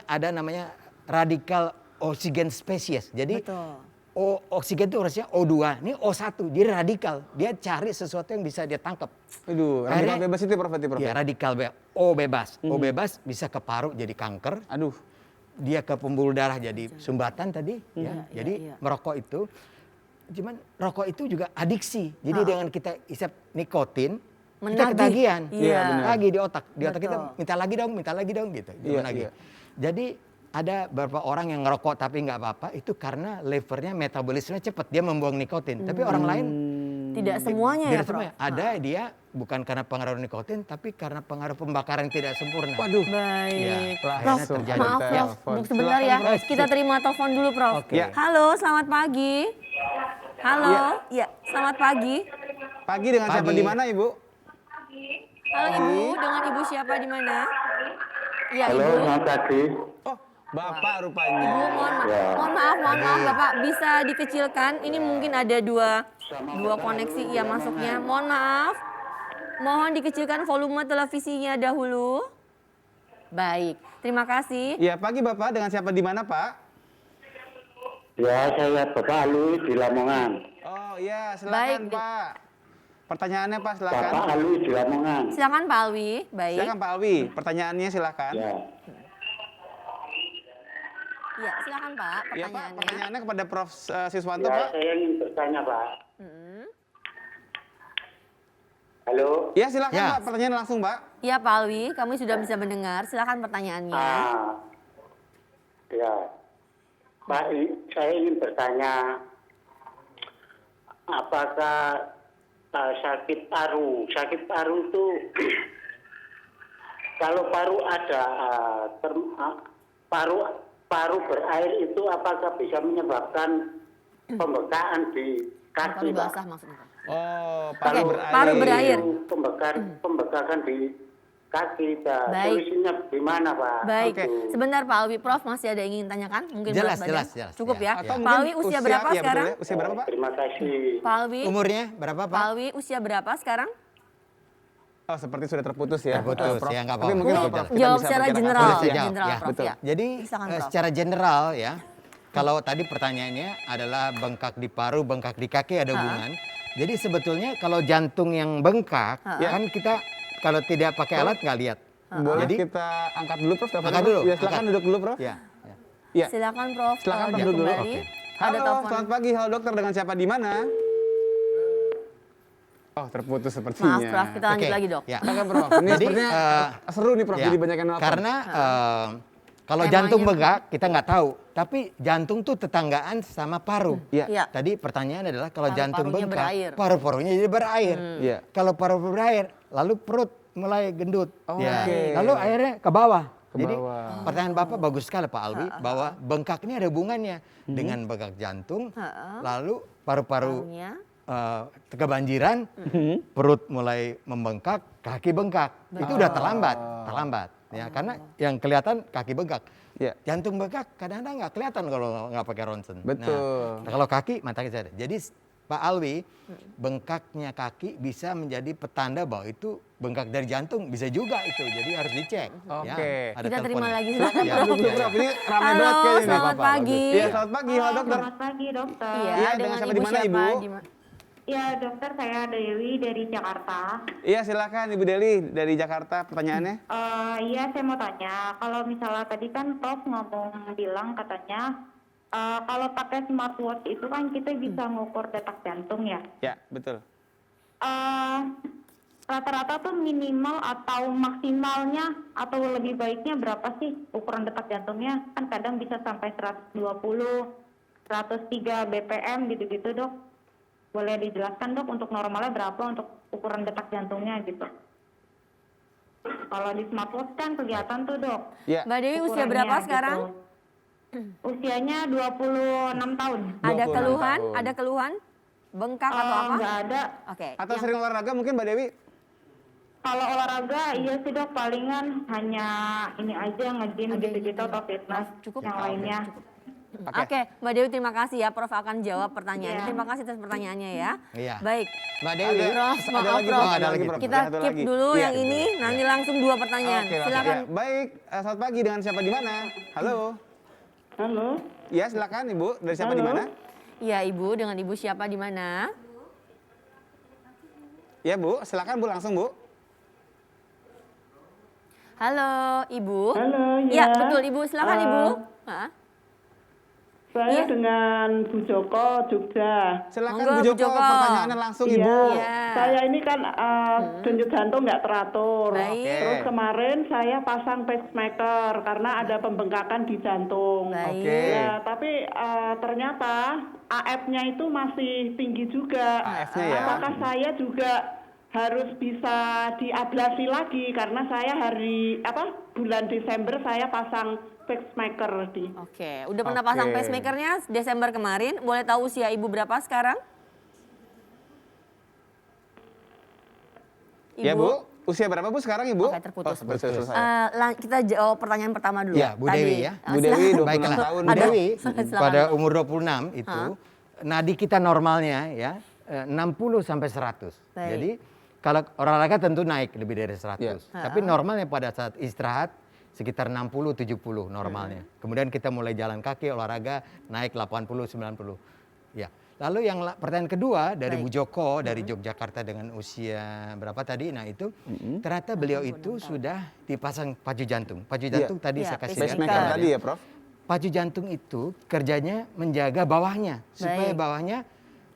radikal oksigen spesies. Jadi Betul. oksigen itu harusnya O2, ini O1, jadi radikal. Dia cari sesuatu yang bisa dia tangkap. Aduh, radikal Akhirnya- bebas itu Prof berarti Prof. Ya, radikal O bebas. O bebas bisa ke paru jadi kanker. Aduh. Dia ke pembuluh darah jadi sumbatan tadi. Ya. Iya, Jadi iya. merokok itu, cuman rokok itu juga adiksi. Jadi dengan kita isap nikotin, kita Menagih. ketagihan. Iya, benar. Lagi di otak. Di otak kita Betul. minta lagi dong gitu. Dia Iya, menagih. iya. Jadi ada beberapa orang yang ngerokok tapi nggak apa-apa itu karena livernya metabolisme cepat, dia membuang nikotin. Tapi orang lain Tidak semuanya ya, Tidak Prof? semuanya. Ada dia bukan karena pengaruh nikotin, tapi karena pengaruh pembakaran yang tidak sempurna. Waduh. Baik. Ya, Prof, langsung terjadi. maaf Prof, Telepon. Buk, sebentar ya. Silakan, Prof. Kita terima telepon dulu Prof. Oke. Ya. Halo, selamat pagi. Halo, ya, selamat pagi. Pagi dengan siapa Pagi. di mana, Ibu? Halo Ibu, dengan Ibu siapa di mana? Iya Halo, Ibu. selamat pagi. Oh, Bapak rupanya. Ibu, mohon maaf Bapak, bisa dikecilkan. Ini mungkin ada dua koneksi ya masuknya. Mohon maaf. Mohon dikecilkan volume televisinya dahulu. Baik, terima kasih. Ya, pagi Bapak dengan siapa di mana, Pak? Ya, saya Bapak Alwi di Lamongan. Oh, ya, silakan, Baik. Pak. Pertanyaannya, Pak, silakan. Bapak Alwi di Lamongan. Silakan Pak Alwi. Baik. Silakan Pak Alwi, pertanyaannya silakan. Ya. Ya, silakan Pak Ya, Pak, pertanyaannya. pertanyaannya kepada Prof. Siswanto, Ya, Pak. saya ingin bertanya, Pak. Halo. Ya, silakan, Ya. Pak. Pertanyaan langsung, Pak. Iya Pak Alwi, kami sudah bisa mendengar. Silakan pertanyaannya. Ya. Pak, saya ingin bertanya, apakah sakit paru itu kalau paru ada paru berair itu apakah bisa menyebabkan pembekaan di Paru kaki, Pak? basah maksudnya Pak. Oh, Oke, paru berair. paru berair. Pembekakan di kaki, Pak. Baik. Solusinya di mana, Pak? Baik, Oke. sebentar Pak Alwi. Prof masih ada yang ingin tanyakan? Mungkin Jelas, berat badan? jelas. Cukup Ya. ya. Atau Pak mungkin Alwi usia berapa ya, sekarang? Betul ya. Usia berapa, Pak? Terima kasih. Pak Alwi, Umurnya berapa, Pak Pak? Alwi usia berapa sekarang? Oh, seperti sudah terputus ya. Terputus, Prof. ya, nggak Tapi apa-apa. mungkin Ini Prof, kita jawab bisa secara perkirakan. general, Boleh saya jawab? general Ya, Prof betul. ya. Jadi Silakan, Prof. secara general ya, kalau tadi pertanyaannya adalah bengkak di paru, bengkak di kaki ada hubungan. Jadi sebetulnya kalau jantung yang bengkak, kan kita kalau tidak pakai alat nggak lihat. Boleh Jadi kita angkat dulu, Prof. teleponnya, Angkat Prof? dulu, Ya, silakan angkat. duk dulu, Prof. ya, ya. Ya. Silakan Prof. Silakan Prof dia duduk dulu. kembali. Oke. Ada Halo, telepon. selamat pagi. Halo dokter, dengan siapa di mana? Oh, terputus sepertinya. Maaf Prof, kita lanjut Oke, lagi Dok. ya. Silakan, Prof. Ini Jadi, sepertinya seru nih, Prof. Ya, Jadi banyak yang nelfon. karena kalau Temanya. jantung bengkak kita nggak tahu, tapi jantung tuh tetanggaan sama paru. Iya. Iya. Tadi pertanyaan adalah kalau jantung Paru-parunya bengkak, berair. paru-parunya jadi berair. Iya. Kalau paru berair, lalu perut mulai gendut. Oh, Ya. oke. Lalu akhirnya ke bawah. Ke Jadi bawah. pertanyaan Bapak bagus sekali Pak Alwi, bahwa bengkak ini ada hubungannya dengan bengkak jantung, lalu paru-paru Parunya. kebanjiran, perut mulai membengkak, kaki bengkak. Itu udah terlambat. Ya, karena yang kelihatan kaki bengkak. Iya. Jantung bengkak kadang-kadang nggak kelihatan kalau nggak pakai ronsen. Betul. Nah, kalau kaki mata kita ada. Jadi Pak Alwi, bengkaknya kaki bisa menjadi petanda bahwa itu bengkak dari jantung, bisa juga itu. Jadi harus dicek. Oke. ada Kita terima teleponnya. lagi. Ya, Duduk dulu, ya, Prof. Ini ramai Halo, banget kayaknya nih. selamat Apa-apa, pagi. Iya, selamat pagi. Halo dokter. Selamat pagi dokter. Iya, Iya, dengan dengan siapa Ibu di mana, siapa? Ibu? Ya dokter, saya Dewi dari Jakarta. Iya, silakan Ibu Deli dari Jakarta. Pertanyaannya? Iya, saya mau tanya, kalau misalnya tadi kan Prof bilang katanya kalau pakai smartwatch itu kan kita bisa ngukur detak jantung ya. Ya, betul. Rata-rata tuh minimal atau maksimalnya atau lebih baiknya berapa sih ukuran detak jantungnya? Kan kadang bisa sampai 120, 103 BPM gitu-gitu dok. Boleh dijelaskan dok untuk normalnya berapa untuk ukuran detak jantungnya gitu. Kalau di smartwatch kan kelihatan tuh dok. Ya. Mbak Dewi usia ukurannya berapa gitu. sekarang? Usianya 26 tahun. Ada 26 keluhan? tahun. Ada keluhan? Bengkak atau apa? Nggak ada. Oke. Atau yang- sering olahraga mungkin Mbak Dewi? Kalau olahraga iya sih dok, palingan hanya ini aja nge-gym Ada gitu-gitu ini. atau fitness. Cukup. Yang lainnya. Oke, Mbak Dewi terima kasih ya. Prof akan jawab pertanyaannya. Iya. Terima kasih atas pertanyaannya ya. Iya. Baik. Mbak Dewi, Prof, Ada maaf lagi, Prof. Prof. Ada lagi, Prof. Kita Satu keep lagi. dulu Iya. yang ini, nanti langsung dua pertanyaan. Oke, langsung. Silakan. Ya. Baik, selamat pagi. Dengan siapa di mana? Halo. Halo. Ya, silakan Ibu. Dari siapa di Halo. mana? Iya, Ibu, dengan Ibu siapa di mana? Ya, Bu. Silakan Bu, langsung Bu. Halo, Ibu. Halo, Ya, ya. betul Ibu. Silakan Ibu. Hah? Saya dengan Bu Joko, Jogja. Silakan Monggo, Bu Bu Joko, Joko. pertanyaannya langsung Ibu. Iya. Saya ini kan denyut jantung nggak teratur. Baik. Terus kemarin saya pasang pacemaker karena ada pembengkakan di jantung. Baik. Oke. Ya, tapi ternyata AF-nya itu masih tinggi juga. AF-nya ya. Apakah saya juga harus bisa diablasi lagi karena saya bulan Desember saya pasang pacemaker di. Oke, udah pernah pasang Oke. pacemakernya Desember kemarin. Boleh tahu usia ibu berapa sekarang? Ya Bu, usia berapa Bu sekarang Ibu? Oke, terputus. Oh, selesai. Kita jawab pertanyaan pertama dulu. Ya, Bu Dewi ya. Bu Dewi 26 Baiklah, tahun. Bu Ada. Dewi Silakan. pada umur 26 itu nadi kita normalnya ya 60 sampai 100. Baik. Jadi kalau olahraga tentu naik lebih dari 100. Ya. Tapi normalnya pada saat istirahat sekitar 60-70 normalnya. Kemudian kita mulai jalan kaki, olahraga naik 80-90. Ya. Lalu yang pertanyaan kedua dari Bu Joko dari Yogyakarta dengan usia berapa tadi? Nah itu ternyata beliau itu sudah dipasang pacu jantung. Pacu jantung tadi Iya, saya kasih pacemaker. Pacemaker gambar tadi ya. ya Prof? Pacu jantung itu kerjanya menjaga bawahnya supaya Baik. bawahnya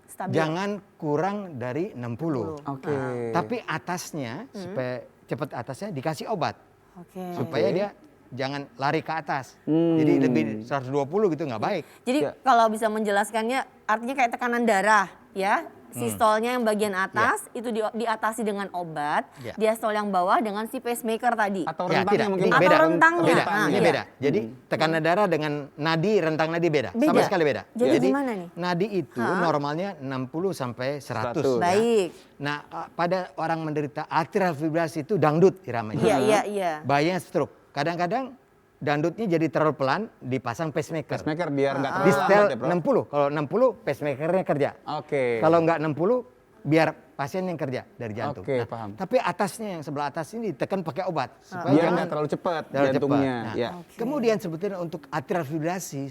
Stabil. jangan kurang dari 60. Oke. Tapi atasnya supaya cepat atasnya dikasih obat Oke. supaya dia jangan lari ke atas. Jadi lebih 120 gitu nggak baik. Jadi kalau bisa menjelaskannya artinya kayak tekanan darah ya. Sistolnya yang bagian atas itu diatasi dengan obat, Ya. diastol yang bawah dengan si pacemaker tadi. Atau Ya, rentangnya tidak. mungkin Ini Atau beda. rentangnya. Beda. Nah, Ini iya. beda. Jadi tekanan darah dengan nadi, rentang nadi beda. Sama Beda? sekali beda. Jadi gimana nih? Nadi itu normalnya 60 sampai 100. 100. ya. Baik. Nah, pada orang menderita atrial fibrillasi itu dangdut iramanya. Iya. Bahayanya stroke. Kadang-kadang dangdutnya jadi terlalu pelan, dipasang pacemaker. Pacemaker biar nggak Di terlalu setel lambat ya Prof? 60. Kalau 60 pacemakernya kerja. Oke. Kalau nggak 60 biar pasien yang kerja dari jantung. Oke, paham. Tapi atasnya yang sebelah atas ini ditekan pakai obat supaya Biar jangan nggak terlalu cepat terlalu jantungnya. cepat. Nah, Ya. Kemudian sebetulnya untuk atrial fibrillasi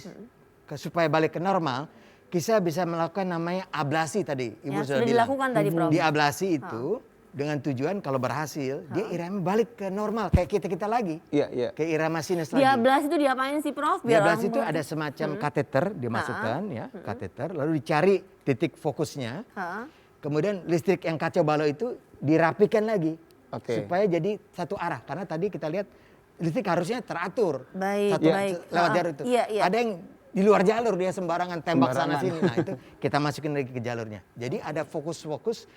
supaya balik ke normal, kita bisa melakukan namanya ablasi tadi. Ibu Ya, sudah sudah bilang. dilakukan tadi, Prof. Di ablasi itu dengan tujuan kalau berhasil dia irama balik ke normal kayak kita lagi. Iya. Ke irama sinus lagi. Diablas itu diapain sih Prof? Di ablasi orang itu mengerti. ada semacam kateter dimasukkan ya, kateter lalu dicari titik fokusnya. Ha? Kemudian listrik yang kacau balau itu dirapikan lagi Oke. supaya jadi satu arah karena tadi kita lihat listrik harusnya teratur. Baik, Satu baik. lewat Ha, jalur itu. iya. Ada yang di luar jalur dia sembarangan tembak sana Sembarangan. sini. Nah, itu kita masukin lagi ke jalurnya. Jadi ada fokus-fokus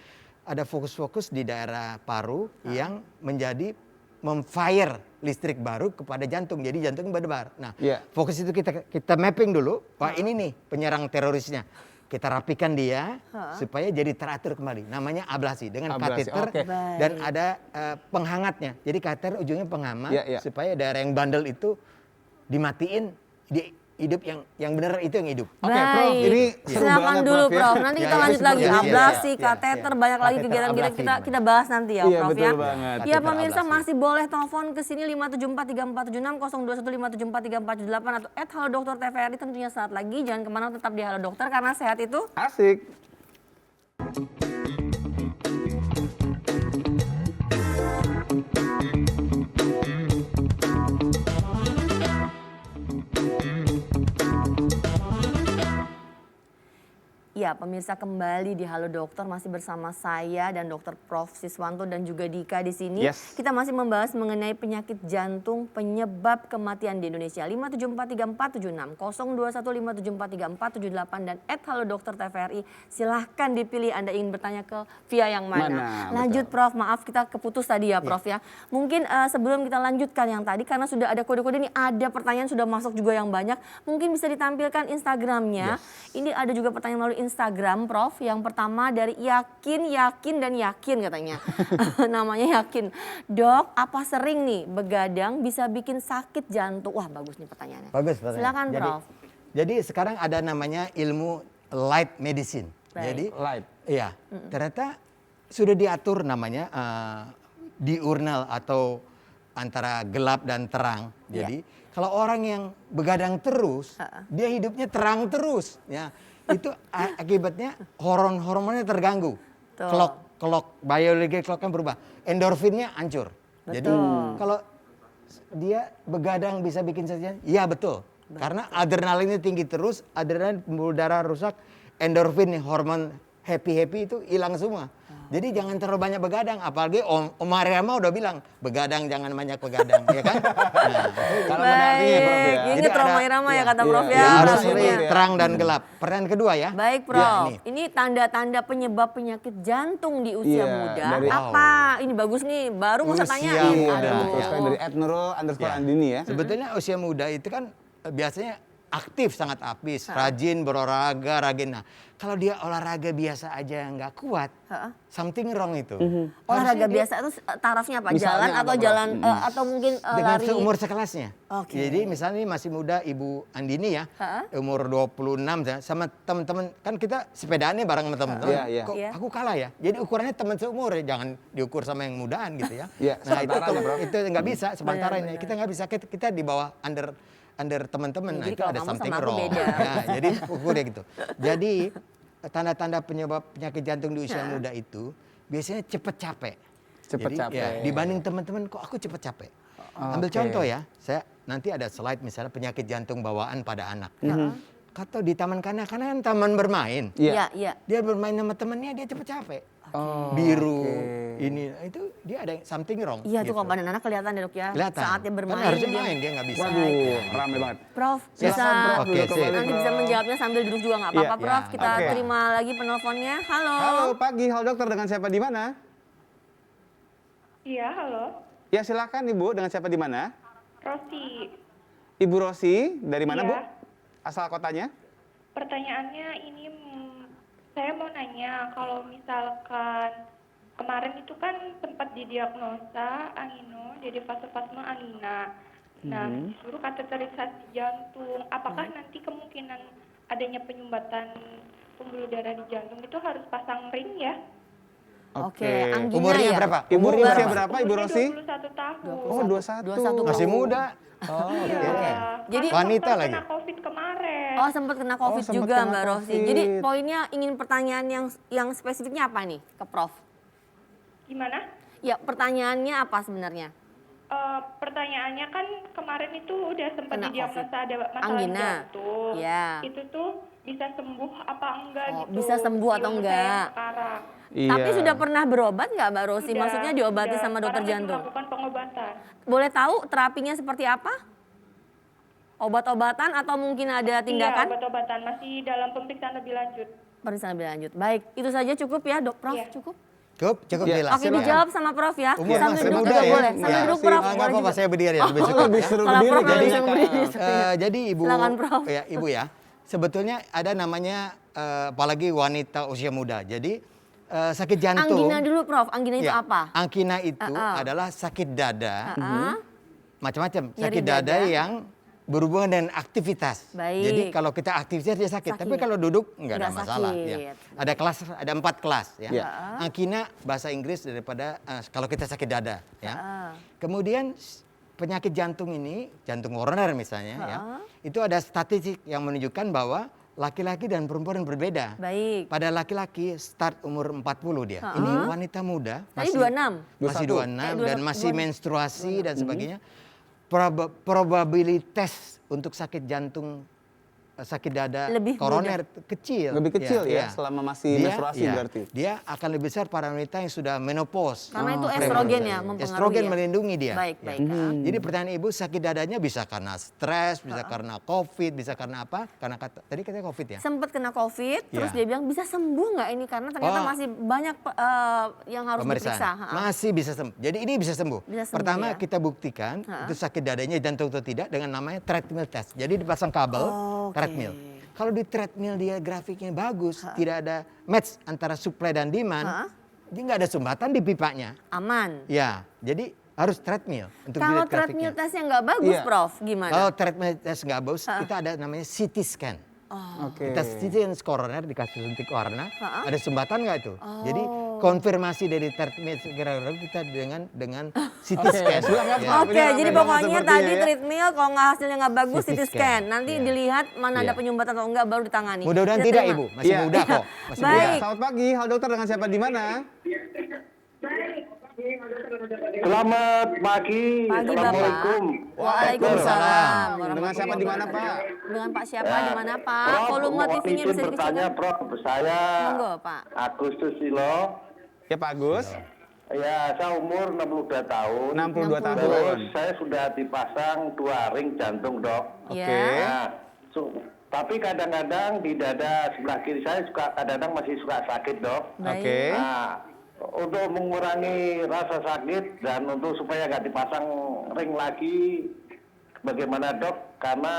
di daerah paru yang menjadi memfire listrik baru kepada jantung. Jadi jantungnya berdebar. Nah, Iya. fokus itu kita mapping dulu. Wah, ini nih penyerang terorisnya. Kita rapikan dia supaya jadi teratur kembali. Namanya ablasi dengan Ablasi, kateter oke. dan ada penghangatnya. Jadi kateter ujungnya penghangat Iya. supaya daerah yang bandel itu dimatiin, hidup yang benar itu yang hidup. Oke, Prof. Baik. Ini seru Silakan banget, dulu Prof, ya. Prof. Nanti Ya, kita ya, lanjut lagi ya, ya, ablasi, ya, kateter, ya. banyak lagi Kateter kegiatan ablasi kita namanya. bahas nanti ya Iya, Prof betul ya. banget. Ya Kateter pemirsa ablasi. masih boleh telepon ke sini 5743476 0215478 atau @halo_dokter_tvri tentunya saat lagi. Jangan kemana tetap di Halo Dokter karena sehat itu Asik. Ya, pemirsa kembali di Halo Dokter masih bersama saya dan Dokter Prof Siswanto dan juga Dika di sini. Yes. Kita masih membahas mengenai penyakit jantung penyebab kematian di Indonesia. 5743476 0215743478 dan @halo_dokter_tvri. Silahkan dipilih Anda ingin bertanya ke via yang mana. Mana, Lanjut Prof, maaf kita keputus tadi ya Prof ya. Mungkin sebelum kita lanjutkan yang tadi karena sudah ada kode-kode ini ada pertanyaan sudah masuk juga yang banyak. Mungkin bisa ditampilkan Instagramnya. Ini ada juga pertanyaan melalui Instagram Prof. Yang pertama dari yakin dan yakin katanya. Namanya Yakin. Dok, apa sering nih begadang bisa bikin sakit jantung? Wah, bagus nih pertanyaannya. Bagus pertanyaan. Silakan Prof. Jadi sekarang ada namanya ilmu light medicine. Baik. Jadi Light. iya, ternyata sudah diatur namanya diurnal atau antara gelap dan terang. Jadi kalau orang yang begadang terus, dia hidupnya terang terus, ya. Itu akibatnya hormonnya terganggu. Betul. Clock biologi clocknya berubah. Endorfinnya hancur. Jadi kalau dia begadang bisa bikin saja, iya betul. Karena adrenalinnya tinggi terus, adrenalin pembuluh darah rusak, endorfin nih, hormon happy itu hilang semua. Jadi jangan terlalu banyak begadang, apalagi Om Maria mah udah bilang begadang jangan banyak begadang, ya kan? Nah, Kalau ada artinya ya, Prof ya. Ingat Jadi Roma ada- Irama ya iya, kata iya, Prof iya, ya. harus lagunya. terang dan gelap. Pertanyaan kedua ya. Baik Ya, Prof, ini. ini tanda-tanda penyebab penyakit jantung di usia Iya, muda. dari- Apa? Ini bagus nih, baru mau saya Usia tanyain. muda, Aduh. Terus kayak dari @nurul_andini ya. Sebetulnya usia muda itu kan biasanya aktif, sangat aktif, rajin berolahraga, rajin. Nah, kalau dia olahraga biasa aja nggak kuat, Ha-ha. something wrong itu. Olahraga Harusnya dia biasa itu tarafnya apa? Misalnya Jalan apa, atau Prof? jalan atau mungkin dengan lari? seumur sekelasnya. Oke. Jadi misalnya ini masih muda Ibu Andini ya, Ha-ha. umur 26 ya, sama teman-teman kan kita sepedaannya bareng sama teman-teman. Iya, iya. Kok Iya. aku kalah ya? Jadi ukurannya teman seumur ya, jangan diukur sama yang mudaan gitu ya. Iya, Nah itu sepantaran ya, Prof. itu nggak bisa sepantaran Benar, ya. Kita nggak bisa kita di bawah under teman-teman. Nah Jadi itu kalau ada kamu something sama aku wrong. beda. Nah, jadi ukurnya gitu. Jadi tanda-tanda penyebab penyakit jantung di usia muda itu biasanya cepet capek. Cepet Jadi, capek. ya, dibanding teman-teman kok aku cepet capek. Ambil Oke. contoh ya, saya nanti ada slide misalnya penyakit jantung bawaan pada anak. Kata di taman kanak-kanak kan taman bermain. Iya. Iya. Dia bermain sama temennya dia cepet capek. Oh, Biru, oke. ini itu dia ada something wrong. Iya tuh gitu. kalau badan anak kelihatan ya dok ya. Kelihatan. Saatnya bermain. Kan harusnya dia- main dia nggak bisa. Waduh, rame banget. Prof, Silakan, bisa Prof. Oke, duduk sip. kembali, nanti bisa Prof. menjawabnya sambil duduk juga nggak apa-apa Iya. Prof. Ya, Kita oke. terima lagi penelponnya. Halo. Halo, pagi. Halo dokter, dengan siapa di mana? Iya, halo. Ya silakan Ibu, dengan siapa di mana? Rosi, Ibu Rosi, dari mana Bu? Iya. Asal kotanya? pertanyaannya ini saya mau nanya kalau misalkan kemarin itu kan sempat didiagnosa angino, jadi fase-fase angina. Nah, disuruh kateterisasi jantung. Apakah nanti kemungkinan adanya penyumbatan pembuluh darah di jantung itu harus pasang ring ya? Oke, anggina Umurnya ya? berapa? Ibu Umurnya usia berapa? berapa Ibu Umurnya Rosi? 21 tahun. Oh, 21. 21 Masih tahun. muda. Oh, Iya. oke. Jadi wanita sempat lagi. kena COVID kemarin. Oh sempat kena COVID sempat juga kena Mbak Rosi. COVID. Jadi poinnya ingin pertanyaan yang spesifiknya apa nih ke Prof? Gimana? Ya pertanyaannya apa sebenarnya? Pertanyaannya kan kemarin itu udah sempat Kena didiagnosa ada masalah Anggina. jantung. Iya. Itu tuh bisa sembuh apa enggak Oh, gitu. bisa sembuh atau Di umur enggak? saya yang sekarang. Tapi sudah pernah berobat nggak Mbak Rosi? Sudah, Maksudnya diobati sudah. sama dokter Sekarang jantung? melakukan pengobatan. Boleh tahu terapinya seperti apa? Obat-obatan atau mungkin ada Iya, tindakan? obat-obatan masih dalam pemeriksaan lebih lanjut. Pemeriksaan lebih lanjut. Baik, itu saja cukup ya dok Prof? Iya. Cukup? Cukup Ya. jelas. Oke dijawab sama Prof ya. Umur Sambil masih duduk muda juga ya. boleh. Sambil Ya. duduk Prof. Nggak boleh apa-apa, juga. saya berdiri ya, lebih suka. Lebih ya. seru Kalau berdiri Prof kayaknya. langsung berdiri sepertinya. Jadi Ibu, Silakan, Prof. ya Ibu ya, sebetulnya ada namanya apalagi wanita usia muda. Jadi sakit jantung. Anggina dulu Prof. Anggina itu Ya, apa? Angina itu Ah. adalah sakit dada, Ah, macam-macam. Nyeri Sakit dada dada. yang berhubungan dengan aktivitas. Baik. Jadi kalau kita aktivitas dia sakit, tapi Sakit. kalau duduk nggak ada Nggak masalah. sakit. Ya. Ada kelas, ada 4 kelas. Ya. Ya. Angina bahasa Inggris daripada kalau kita sakit dada. Ya. Ah. Kemudian penyakit jantung ini, jantung koroner misalnya, ya, itu ada statistik yang menunjukkan bahwa laki-laki dan perempuan berbeda. Baik. Pada laki-laki start umur 40 dia. Ini wanita muda. Tadi 26. Masih 26 dan 21. masih menstruasi dan sebagainya. Probabilitas untuk sakit jantung, sakit dada, Lebih koroner kecil. Lebih kecil ya, selama masih menstruasi berarti. Dia akan lebih besar pada wanita yang sudah menopause. Karena itu Premenopause. estrogen ya, mempengaruhi Estrogen ya? melindungi dia. Baik, Ya. baik. Jadi pertanyaan ibu, sakit dadanya bisa karena stres, bisa karena COVID, bisa karena apa? Karena tadi katanya COVID ya. Sempat kena COVID, terus Ya. dia bilang bisa sembuh nggak ini? Karena ternyata Oh. masih banyak yang harus Pemeriksaan. diperiksa. Ha. Masih bisa sembuh. Jadi ini bisa sembuh. Bisa sembuh, Pertama ya. kita buktikan itu sakit dadanya jantung atau tidak dengan namanya treadmill test. Jadi dipasang kabel Oke. treadmill. Kalau di treadmill dia grafiknya bagus, tidak ada match antara supply dan demand, dia nggak ada sumbatan di pipanya. Aman. Ya, jadi harus treadmill untuk Kalau dilihat grafiknya. treadmill testnya nggak bagus, Iya. Prof, gimana? Kalau treadmill test nggak bagus, kita ada namanya CT scan. Oke. Kita CT koroner dikasih suntik warna, ada sumbatan nggak itu? Jadi konfirmasi dari treadmill kira-kira kita dengan CT scan. silakan, Ya. Prof. Oke, Ini jadi ramai pokoknya banget sepertinya tadi ya. treadmill kalau nggak hasilnya nggak bagus CT CT scan. scan. Nanti Iya. dilihat mana ada Iya. penyumbatan atau enggak baru ditangani. Mudah-mudahan Kita tidak terima. Ibu, masih Iya. muda kok. Masih Baik. muda. Selamat pagi, halo dokter, dengan siapa di mana? Selamat pagi. Pagi Bapak. Assalamualaikum. Waalaikumsalam. Dengan siapa di mana Pak? Dengan Pak siapa di mana Pak? Prof, Volume mohon TV-nya izin bisa bertanya, dikecilkan. Prof. Saya Monggo Pak. Agustus Silo. Ya Pak Agus. Ya, saya umur 62 tahun. 62 tahun. Terus saya sudah dipasang 2 ring jantung, Dok. Iya. Oke. Nah, tapi kadang-kadang di dada sebelah kiri saya kadang-kadang masih suka sakit, Dok. Baik. Oke. Nah, untuk mengurangi rasa sakit dan untuk supaya nggak dipasang ring lagi, bagaimana Dok? Karena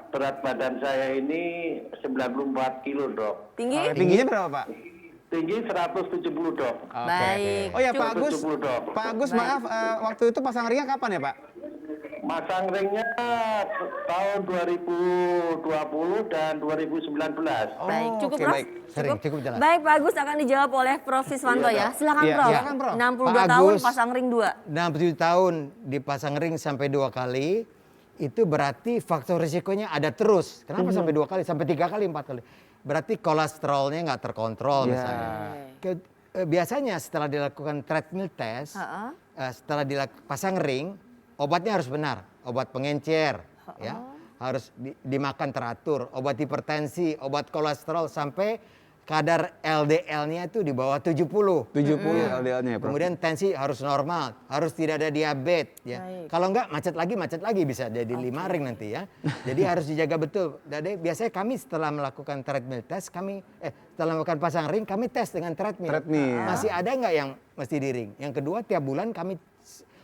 berat badan saya ini 94 kilo, Dok. Tinggi? Tingginya berapa Pak? Tinggi 170, Dok. Baik. Oh ya Pak Cukup. Agus. 170, Dok. Pak Agus Baik. maaf, waktu itu pasang ringnya kapan ya Pak? Masang ringnya tahun 2020 dan 2019. Baik, cukup oke, Prof? baik. Sering, cukup jelas. Baik, Pak Agus akan dijawab oleh Prof. Siswanto ya. Silakan Iya, Prof. silakan, Prof. 62 Pak tahun Agus. pasang ring 2. 67 tahun dipasang ring sampai 2 kali, itu berarti faktor risikonya ada terus. Kenapa sampai 2 kali, sampai 3 kali, 4 kali? Berarti kolesterolnya nggak terkontrol misalnya. Biasanya setelah dilakukan treadmill test, setelah pasang ring, obatnya harus benar. Obat pengencer, ya, harus dimakan teratur. Obat hipertensi, obat kolesterol sampai kadar LDL-nya itu di bawah 70. 70 LDL-nya ya Prof. Kemudian tensi harus normal, harus tidak ada diabetes ya. Baik. Kalau enggak macet lagi bisa jadi 5 ring nanti ya. Jadi harus dijaga betul. Jadi biasanya kami setelah melakukan treadmill test, setelah melakukan pasang ring kami tes dengan treadmill. Treadmill. Masih ada enggak yang mesti di ring? Yang kedua tiap bulan kami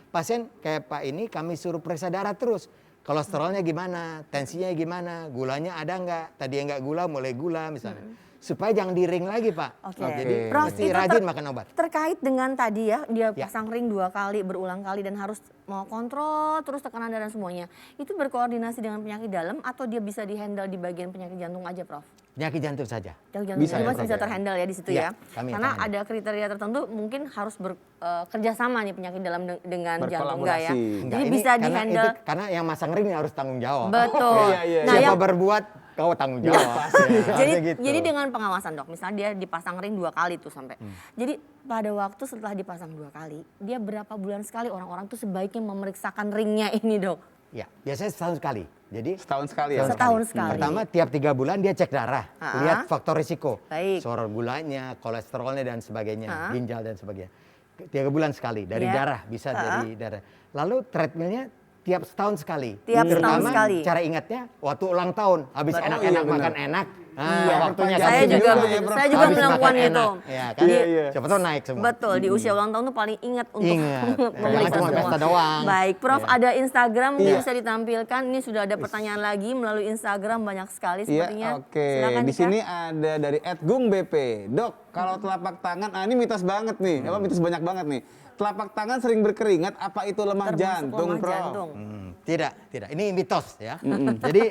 pasien kayak Pak ini kami suruh periksa darah terus. Kolesterolnya gimana, tensinya gimana, gulanya ada enggak? Tadi enggak gula mulai gula misalnya. Supaya jangan di ring lagi Pak. Oke. Jadi Prof, mesti itu rajin makan obat. Terkait dengan tadi ya, dia Ya. pasang ring 2 kali, berulang kali dan harus mau kontrol terus tekanan darah semuanya. Itu berkoordinasi dengan penyakit dalam atau dia bisa dihandle di bagian penyakit jantung aja Prof? Penyakit jantung saja. Jantung Bisa ya, masih Prof, bisa ya? terhandle ya di situ Iya, ya. kami Karena akan ada kriteria tertentu mungkin harus bekerja sama nih penyakit dalam dengan jantung enggak ya. Berkolaborasi. Enggak, Jadi ini bisa karena dihandle. karena yang masang ring harus tanggung jawab. Betul. Iya. Nah, Siapa yang berbuat kau tanggung jawab. Ya, jadi harusnya gitu. jadi dengan pengawasan Dok, misalnya dia dipasang ring 2 kali tuh sampai. Jadi pada waktu setelah dipasang 2 kali, dia berapa bulan sekali orang-orang tuh sebaiknya memeriksakan ringnya ini Dok? Ya, biasanya setahun sekali. Jadi Setahun sekali ya. Setahun sekali. Pertama tiap 3 bulan dia cek darah, lihat faktor risiko. Baik. Suara gulanya, kolesterolnya dan sebagainya, ginjal dan sebagainya. 3 bulan sekali dari Ya. darah, bisa dari darah. Lalu treadmillnya tiap setahun sekali. Tiap setahun Terutama sekali. cara ingatnya waktu ulang tahun, habis Betul. enak-enak Iya, benar. makan enak. Iya, waktunya saya ganti juga juga. begitu. Saya juga Habis melakukan makan itu. enak. Ya, kan? Iya. Siapa tahu naik semua. Betul, di usia ulang tahun tuh paling ingat untuk Ingat. memeriksa Jangan cuma semua. pesta doang. Baik, Prof, Iya. ada Instagram mungkin Iya. bisa ditampilkan. Ini sudah ada pertanyaan lagi melalui Instagram banyak sekali Iya, sepertinya. oke. Silakan, Di Dika. sini ada dari @gung_bp. Dok, kalau telapak tangan, ini mitos banget nih. Apa mitos banyak banget nih. Telapak tangan sering berkeringat, apa itu lemah Termasuk jantung, lemah Prof? jantung. Tidak. Ini mitos ya. Jadi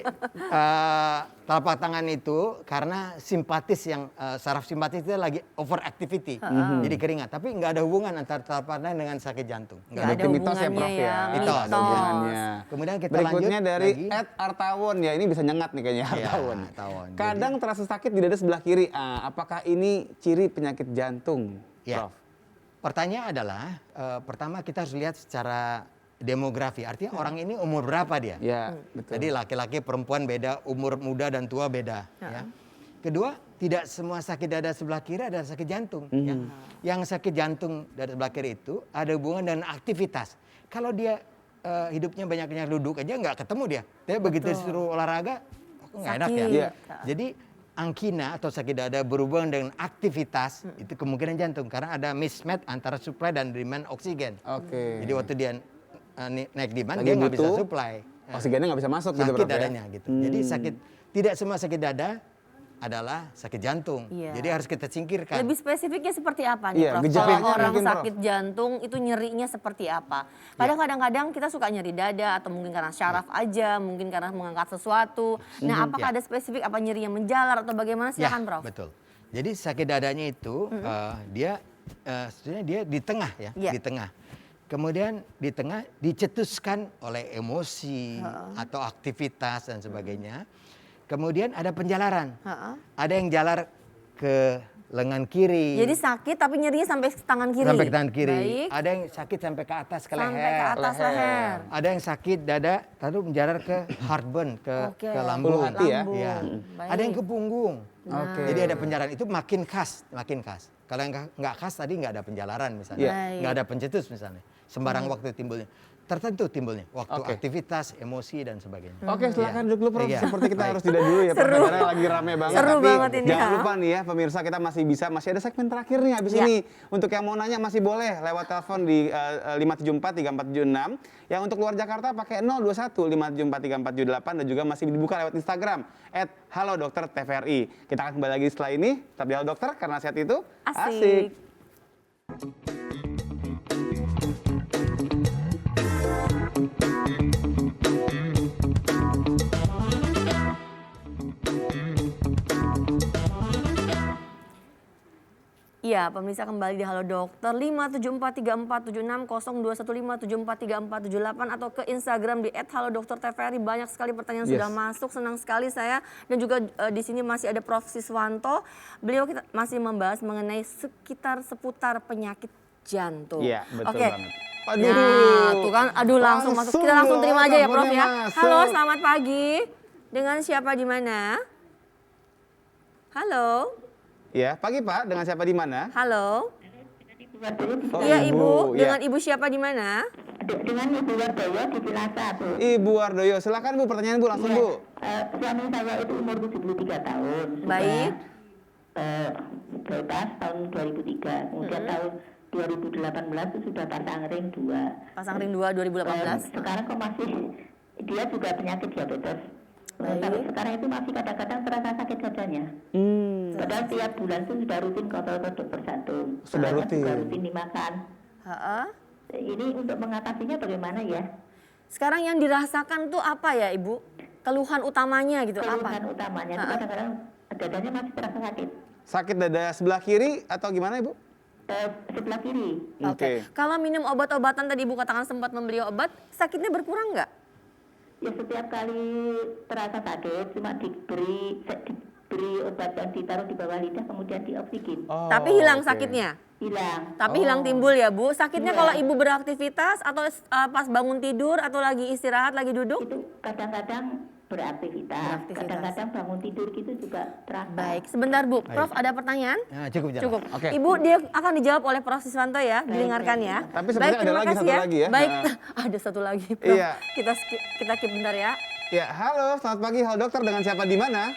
telapak tangan itu karena simpatis saraf simpatis itu lagi overactivity, jadi keringat. Tapi nggak ada hubungan antara telapak tangan dengan sakit jantung. Nggak ada mitos ya, Prof, hubungannya ya. Mitos. Ada hubungannya. Kemudian kita Berikutnya lanjut dari lagi. @artawon ya, ini bisa nyengat nih kayaknya Iya, Artawon. Artawon. Kadang terasa sakit di dada sebelah kiri. Apakah ini ciri penyakit jantung, Ya. Prof? Pertanyaan adalah pertama kita harus lihat secara demografi. Artinya orang ini umur berapa dia? Ya, betul. Jadi laki-laki perempuan beda, umur muda dan tua beda. Ya. Kedua, tidak semua sakit dada sebelah kiri adalah sakit jantung. Ya. Yang sakit jantung dada sebelah kiri itu ada hubungan dengan aktivitas. Kalau dia hidupnya banyak-banyak duduk aja nggak ketemu dia. Tapi begitu suruh olahraga, kok nggak enak ya. Sakit. Iya. Jadi angina atau sakit dada berhubungan dengan aktivitas itu kemungkinan jantung karena ada mismatch antara supply dan demand oksigen. Oke. Jadi waktu dia naik demand Lagi dia nggak bisa butuh, supply. Oksigennya nggak bisa masuk gitu, Sakit Prof, ya? dadanya gitu. Jadi tidak semua sakit dada adalah sakit jantung. Iya. Jadi harus kita singkirkan. Lebih spesifiknya seperti apa nih, Iya, Prof? gejalanya Kalau orang mungkin, Prof. sakit jantung itu nyerinya seperti apa? Kadang-kadang kita suka nyeri dada atau mungkin karena syaraf aja, mungkin karena mengangkat sesuatu. Nah, apakah ada spesifik apa nyeri yang menjalar atau bagaimana? Silakan, Prof. Betul. Jadi sakit dadanya itu dia sebenarnya dia di tengah ya, Iya. di tengah. Kemudian di tengah dicetuskan oleh emosi atau aktivitas dan sebagainya. Kemudian ada penjalaran. Ada yang jalar ke lengan kiri. Jadi sakit tapi nyerinya sampai tangan kiri. Sampai ke tangan kiri. Baik. Ada yang sakit sampai ke atas ke Sampai leher. ke atas leher. Ada yang sakit dada lalu menjalar ke heartburn Oke. ke lambung. Ulu hati ya? Lambung. Iya. Baik. Ada yang ke punggung. Oke. Jadi ada penjalaran itu makin khas. Kalau yang nggak khas tadi nggak ada penjalaran misalnya, Iya. nggak ada pencetus misalnya, sembarang waktu timbulnya. Tertentu timbulnya waktu Oke. aktivitas, emosi dan sebagainya. Oke, silakan duduk dulu Prof. Iya. Seperti kita Baik. harus jeda dulu ya, Prof. Seru. Karena lagi rame banget. Seru Tapi banget ini, jangan ha? lupa nih ya, pemirsa kita masih ada segmen terakhir nih habis Ya. ini. Untuk yang mau nanya masih boleh lewat telepon di 574-3476. Yang untuk luar Jakarta pakai 021-574-3478 dan juga masih dibuka lewat Instagram @halodoktertvri. Kita akan kembali lagi setelah ini. Tetap di Halo Dokter karena sehat itu Asik. Iya, pemirsa kembali di Halo Dokter 57434760215743478 atau ke Instagram di @halodoktertvri. Banyak sekali pertanyaan Yes. sudah masuk, senang sekali saya dan juga di sini masih ada Prof Siswanto. Beliau kita masih membahas mengenai seputar penyakit jantung. Iya, betul Oke. banget. Nah, tuh kan, aduh langsung masuk. Kita langsung terima aja ya Prof ya. teleponnya Halo, masuk. selamat pagi. Dengan siapa di mana? Halo. Ya, pagi Pak, dengan siapa di mana? Halo. Oh, Iya Ibu, ya. dengan Ibu siapa di mana? Dengan Ibu Wardoyo di Cilacap, Bu. Ibu Wardoyo, silakan Bu, pertanyaan Bu langsung Bu. Suami saya itu umur 73 tahun. Baik. Bebas tahun 2003. Kemudian tahun 2018 itu sudah pasang ring 2. Pasang ring 2 2018. Sekarang kok masih, dia juga penyakit diabetes. Baik. Tapi sekarang itu masih kadang-kadang terasa sakit dadanya. Padahal tiap bulan itu sudah rutin kontrol ke dokter jantung. Sudah Karena rutin. juga rutin dimakan. Heeh. Ini untuk mengatasinya bagaimana ya? Sekarang yang dirasakan tuh apa ya Ibu? Keluhan utamanya gitu Keluhan apa? utamanya itu kadang-kadang dadanya masih terasa sakit. Sakit dada sebelah kiri atau gimana Ibu? Sebelah kiri. Oke. Kalau minum obat-obatan tadi Ibu katakan sempat membeli obat, sakitnya berkurang nggak? Ya setiap kali terasa sakit cuma diberi obat yang ditaruh di bawah lidah kemudian dioksigen. Oh, Tapi hilang oke. sakitnya. Hilang. Tapi hilang timbul ya Bu. Sakitnya Iya. kalau Ibu beraktivitas atau pas bangun tidur atau lagi istirahat, lagi duduk? Itu kadang-kadang beraktivitas. Kadang-kadang bangun tidur gitu juga terasa. Baik, sebentar Bu. Prof ada pertanyaan? Nah, cukup jalan. Cukup. Oke. Ibu dia akan dijawab oleh Prof Siswanto ya, didengarkan ya. Tapi sebenarnya ada terima lagi kasih satu lagi ya. Baik, Nah. ada satu lagi Prof. Iya. Kita keep bentar ya. Ya, halo, selamat pagi, Halo Dokter, dengan siapa di mana?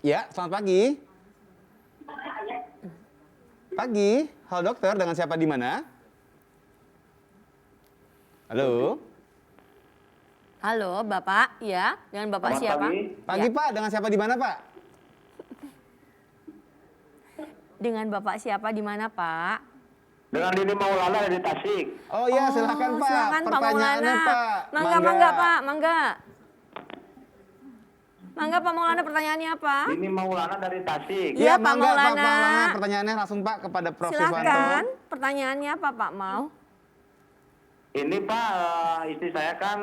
Ya, selamat pagi. Pagi, Halo Dokter, dengan siapa di mana? Halo. Halo, Bapak, ya. Dengan Bapak Selamat siapa? pagi. Pagi Ya. Pak, dengan siapa di mana Pak? Dengan Bapak siapa di mana, Pak? Dengan Lini Maulana dari Tasik. Oh ya, silakan Pak. Silakan Pak Pertanyaannya Maulana. Pak. Mangga, Pak, mangga. Mangga Pak Maulana, pertanyaannya apa? Lini Maulana dari Tasik. Iya, Pak mangga, Pak Maulana. Maulana. Pertanyaannya langsung Pak kepada Prof. Siswanto. Silakan. Pertanyaannya apa, Pak Mau? Ini Pak, istri saya kan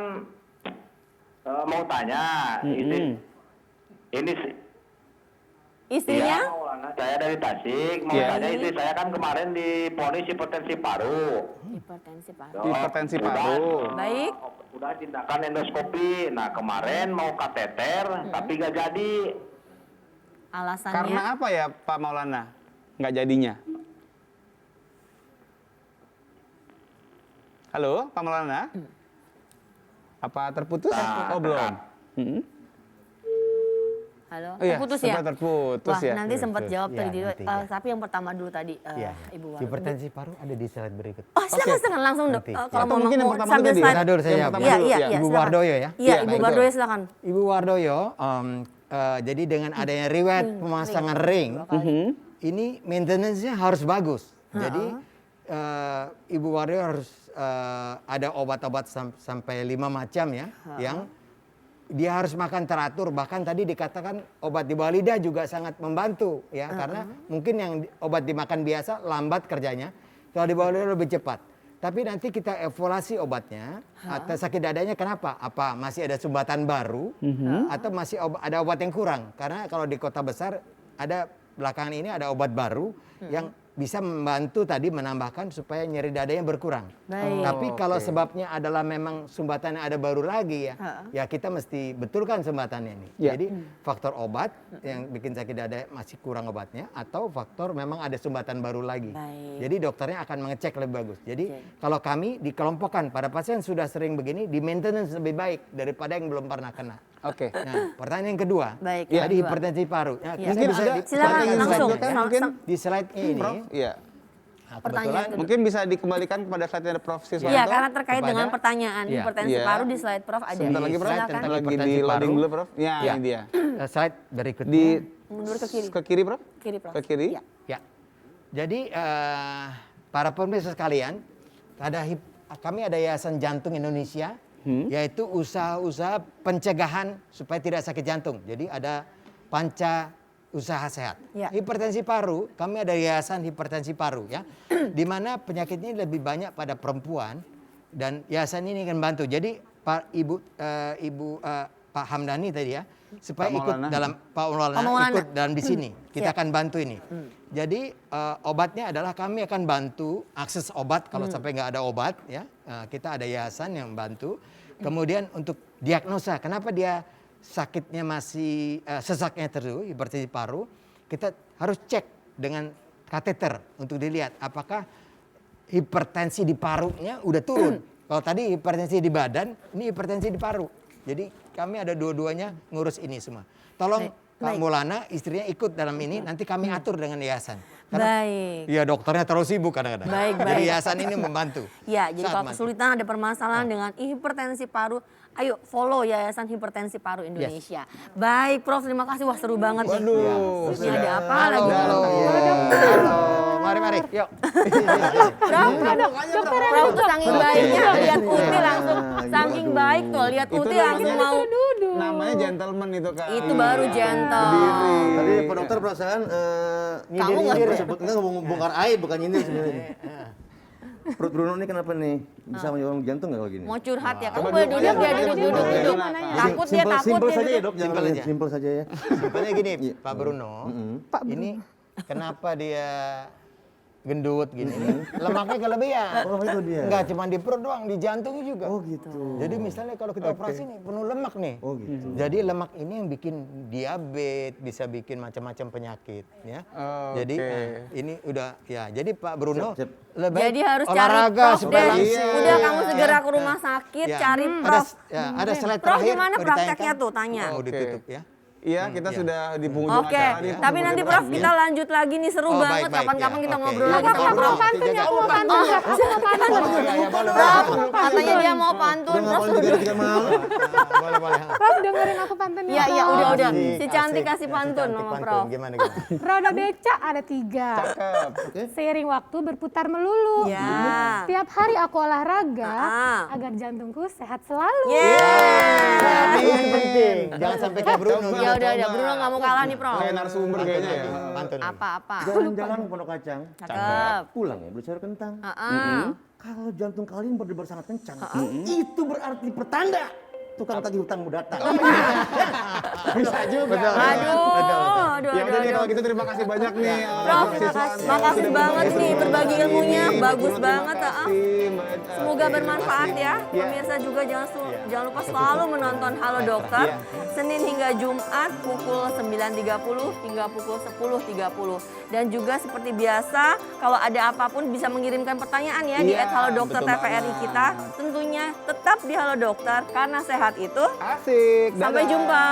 mau tanya. Ini Istrinya? Iya, Maulana. Saya dari Tasik. Mau Iya. tanya istri saya kan kemarin divonis hipertensi paru. Hipertensi, Pak. Hipertensi Udah, paru. Baik. Udah tindakan endoskopi. Nah kemarin mau kateter, tapi nggak jadi. Alasannya? Karena apa ya Pak Maulana? Nggak jadinya. Halo, Pak Maulana? Apa terputus? Oh, belum. Halo, Oh iya, terputus ya? sempat terputus Wah, ya. nanti sempat Terputus. jawab Ya, tadi. nanti, ya. Tapi yang pertama dulu tadi, Iya. Ibu Wardoyo. Hipertensi paru ada di slide berikut. Oh, silakan langsung dok. Nanti. Kalau Atau mau mungkin yang mau pertama sambil tadi ya? slide. Saya dulu, saya Yang jawab. pertama Iya, dulu, iya, ya. iya. Ibu silakan. Wardoyo ya? Iya, Nah, Ibu itu. Wardoyo silakan. Ibu Wardoyo, jadi dengan adanya riwayat pemasangan ring, ini maintenance-nya harus bagus. Jadi Ibu Wardoyo harus ada obat-obat sampai 5 macam ya, yang dia harus makan teratur. Bahkan tadi dikatakan obat di bawah lidah juga sangat membantu ya, karena mungkin yang obat dimakan biasa lambat kerjanya, kalau di bawah lidah lebih cepat. Tapi nanti kita evaluasi obatnya, atau sakit dadanya kenapa? Apa masih ada sumbatan baru, atau masih ada obat yang kurang? Karena kalau di kota besar ada belakangan ini ada obat baru yang bisa membantu tadi menambahkan supaya nyeri dadanya berkurang. Baik. Tapi kalau sebabnya adalah memang sumbatannya ada baru lagi ya, ya kita mesti betulkan sumbatannya ini. Ya. Jadi faktor obat yang bikin sakit dada masih kurang obatnya, atau faktor memang ada sumbatan baru lagi. Baik. Jadi dokternya akan mengecek lebih bagus. Jadi kalau kami dikelompokkan pada pasien sudah sering begini, di maintenance lebih baik daripada yang belum pernah kena. Oke. Nah, pertanyaan yang kedua, Baik, tadi yang kedua. hipertensi paru. Ya, Ya. Mungkin bisa ada Silakan pertanyaan langsung. selanjutnya, mungkin di slide ini. Prof. Iya. Nah, Pertanyaan kebetulan kedua. Mungkin bisa dikembalikan kepada slide dari Prof. Siswanto. Iya, karena terkait kepada- dengan pertanyaan Iya. hipertensi Iya. paru di slide Prof ada. Sebentar lagi, Prof. Silakan. Silakan. Lagi di Hipertensi loading paru. dulu, Prof. Ya, Ya. ini dia. Slide berikutnya. Di Mundur ke kiri. ke kiri, Prof. Kiri, Prof. Ke kiri. Iya. Ya. Jadi para pemirsa sekalian, kami ada Yayasan Jantung Indonesia, yaitu usaha-usaha pencegahan supaya tidak sakit jantung. Jadi ada panca usaha sehat. Ya. Hipertensi paru, kami ada Yayasan Hipertensi Paru ya, di mana penyakit ini lebih banyak pada perempuan dan yayasan ini akan bantu. Jadi Pak Pak Hamdani tadi ya, supaya Pak ikut Maulana. dalam Pak Maulana Pak Maulana. ikut dalam di sini. Kita Siap. akan bantu ini. Jadi obatnya adalah kami akan bantu akses obat kalau sampai nggak ada obat ya. Kita ada yayasan yang bantu. Kemudian untuk diagnosa kenapa dia sakitnya masih sesaknya terus hipertensi paru, kita harus cek dengan kateter untuk dilihat apakah hipertensi di parunya udah turun. Kalau tadi hipertensi di badan, ini hipertensi di paru. Jadi kami ada dua-duanya ngurus ini semua. Tolong Pak Maulana istrinya ikut dalam ini, nanti kami atur dengan yayasan. Baik. Iya dokternya terlalu sibuk kadang-kadang. Baik, Jadi baik. yayasan ini membantu. Ya, jadi Sangat kalau membantu. kesulitan ada permasalahan dengan hipertensi paru, ayo follow Yayasan Hipertensi Paru Indonesia. Baik, Prof, terima kasih. Wah, seru banget nih. Waduh. Ini ada apa Halo, lagi? halo. Mari, yuk. Prof tuh saking baiknya lihat Uti langsung. Saking baik tuh lihat Itu Uti langsung mau. Namanya gentleman itu, Kak. Itu baru gentle. Tadi Pak Dokter perasaan Kamu nggak nyindir sebut enggak ngomong bongkar aib bukan nyindir sebenarnya. Perut Bruno ini kenapa nih? Bisa menyumbang jantung nggak kalau gini? Mau curhat ya? Kamu Coba boleh duduk, duduk, dia coba duduk. duduk. Takut dia, takut Simpel dia saja ya duduk. dok, jangan Simpel aja. simpel saja ya. Simpelnya gini, Pak Bruno. Ini kenapa dia gendut gini? Lemaknya kelebihan. Oh itu dia. Enggak cuma di perut doang, di jantungnya juga. Oh gitu. Jadi misalnya kalau kita operasi nih penuh lemak nih. Oh gitu. Jadi lemak ini yang bikin diabetes, bisa bikin macam-macam penyakit ya. Oh, Jadi oke. Ini udah ya. Jadi Pak Bruno Siap. lebih baik Jadi harus cari olahraga Prof supaya deh. langsing. Udah kamu segera Ya, ke rumah sakit ya. cari Prof. Ada slide Prof, terakhir. gimana mau prakteknya ditanyakan? tuh? Tanya. Oh, ditutup ya. Iya, kita sudah di penghujung Oke, acara nih. tapi nanti Prof kita lanjut lagi nih seru Oh, banget. baik, baik, Kapan-kapan ya. kita Oke, ngobrol ya. lagi Pak sama Bruno, Prof. pantun ya, aku mau pantun. Aku mau pantun. Prof, katanya dia mau pantun. Udah Prof, ngapain juga mau? Boleh. Prof dengerin aku pantun ya. Iya, Prof. udah. Si Asik, cantik asik. kasih pantun Cantik sama pantun. Prof. Gimana? Roda becak ada 3. Seiring waktu berputar melulu. Ya. Tiap hari aku olahraga agar jantungku sehat selalu. Yeay. Ini yang penting. Jangan sampai kayak Bruno. Ya udah, Bruno nggak mau kalah nih Prof. Kayak narasumber kayaknya ya. Pantun. Apa-apa. Jalan-jalan ke Pondok Kacang, Cakep. pulang ya beli sayur kentang. Heeh. Kalau jantung kalian berdebar sangat kencang, itu berarti pertanda tukang tagih hutangmu datang. Bisa juga. Aduh. Ya udah nih kalau gitu terima kasih banyak nih. Prof, makasih banget nih berbagi ilmunya, bagus banget. Semoga bermanfaat ya. Pemirsa juga jangan lupa selalu menonton Halo Dokter Senin hingga Jumat pukul 9.30 hingga pukul 10.30. Dan juga seperti biasa kalau ada apapun bisa mengirimkan pertanyaan ya di @halodokter_tvri kita. Tentunya tetap di Halo Dokter karena sehat itu Asik. sampai Dadah. jumpa.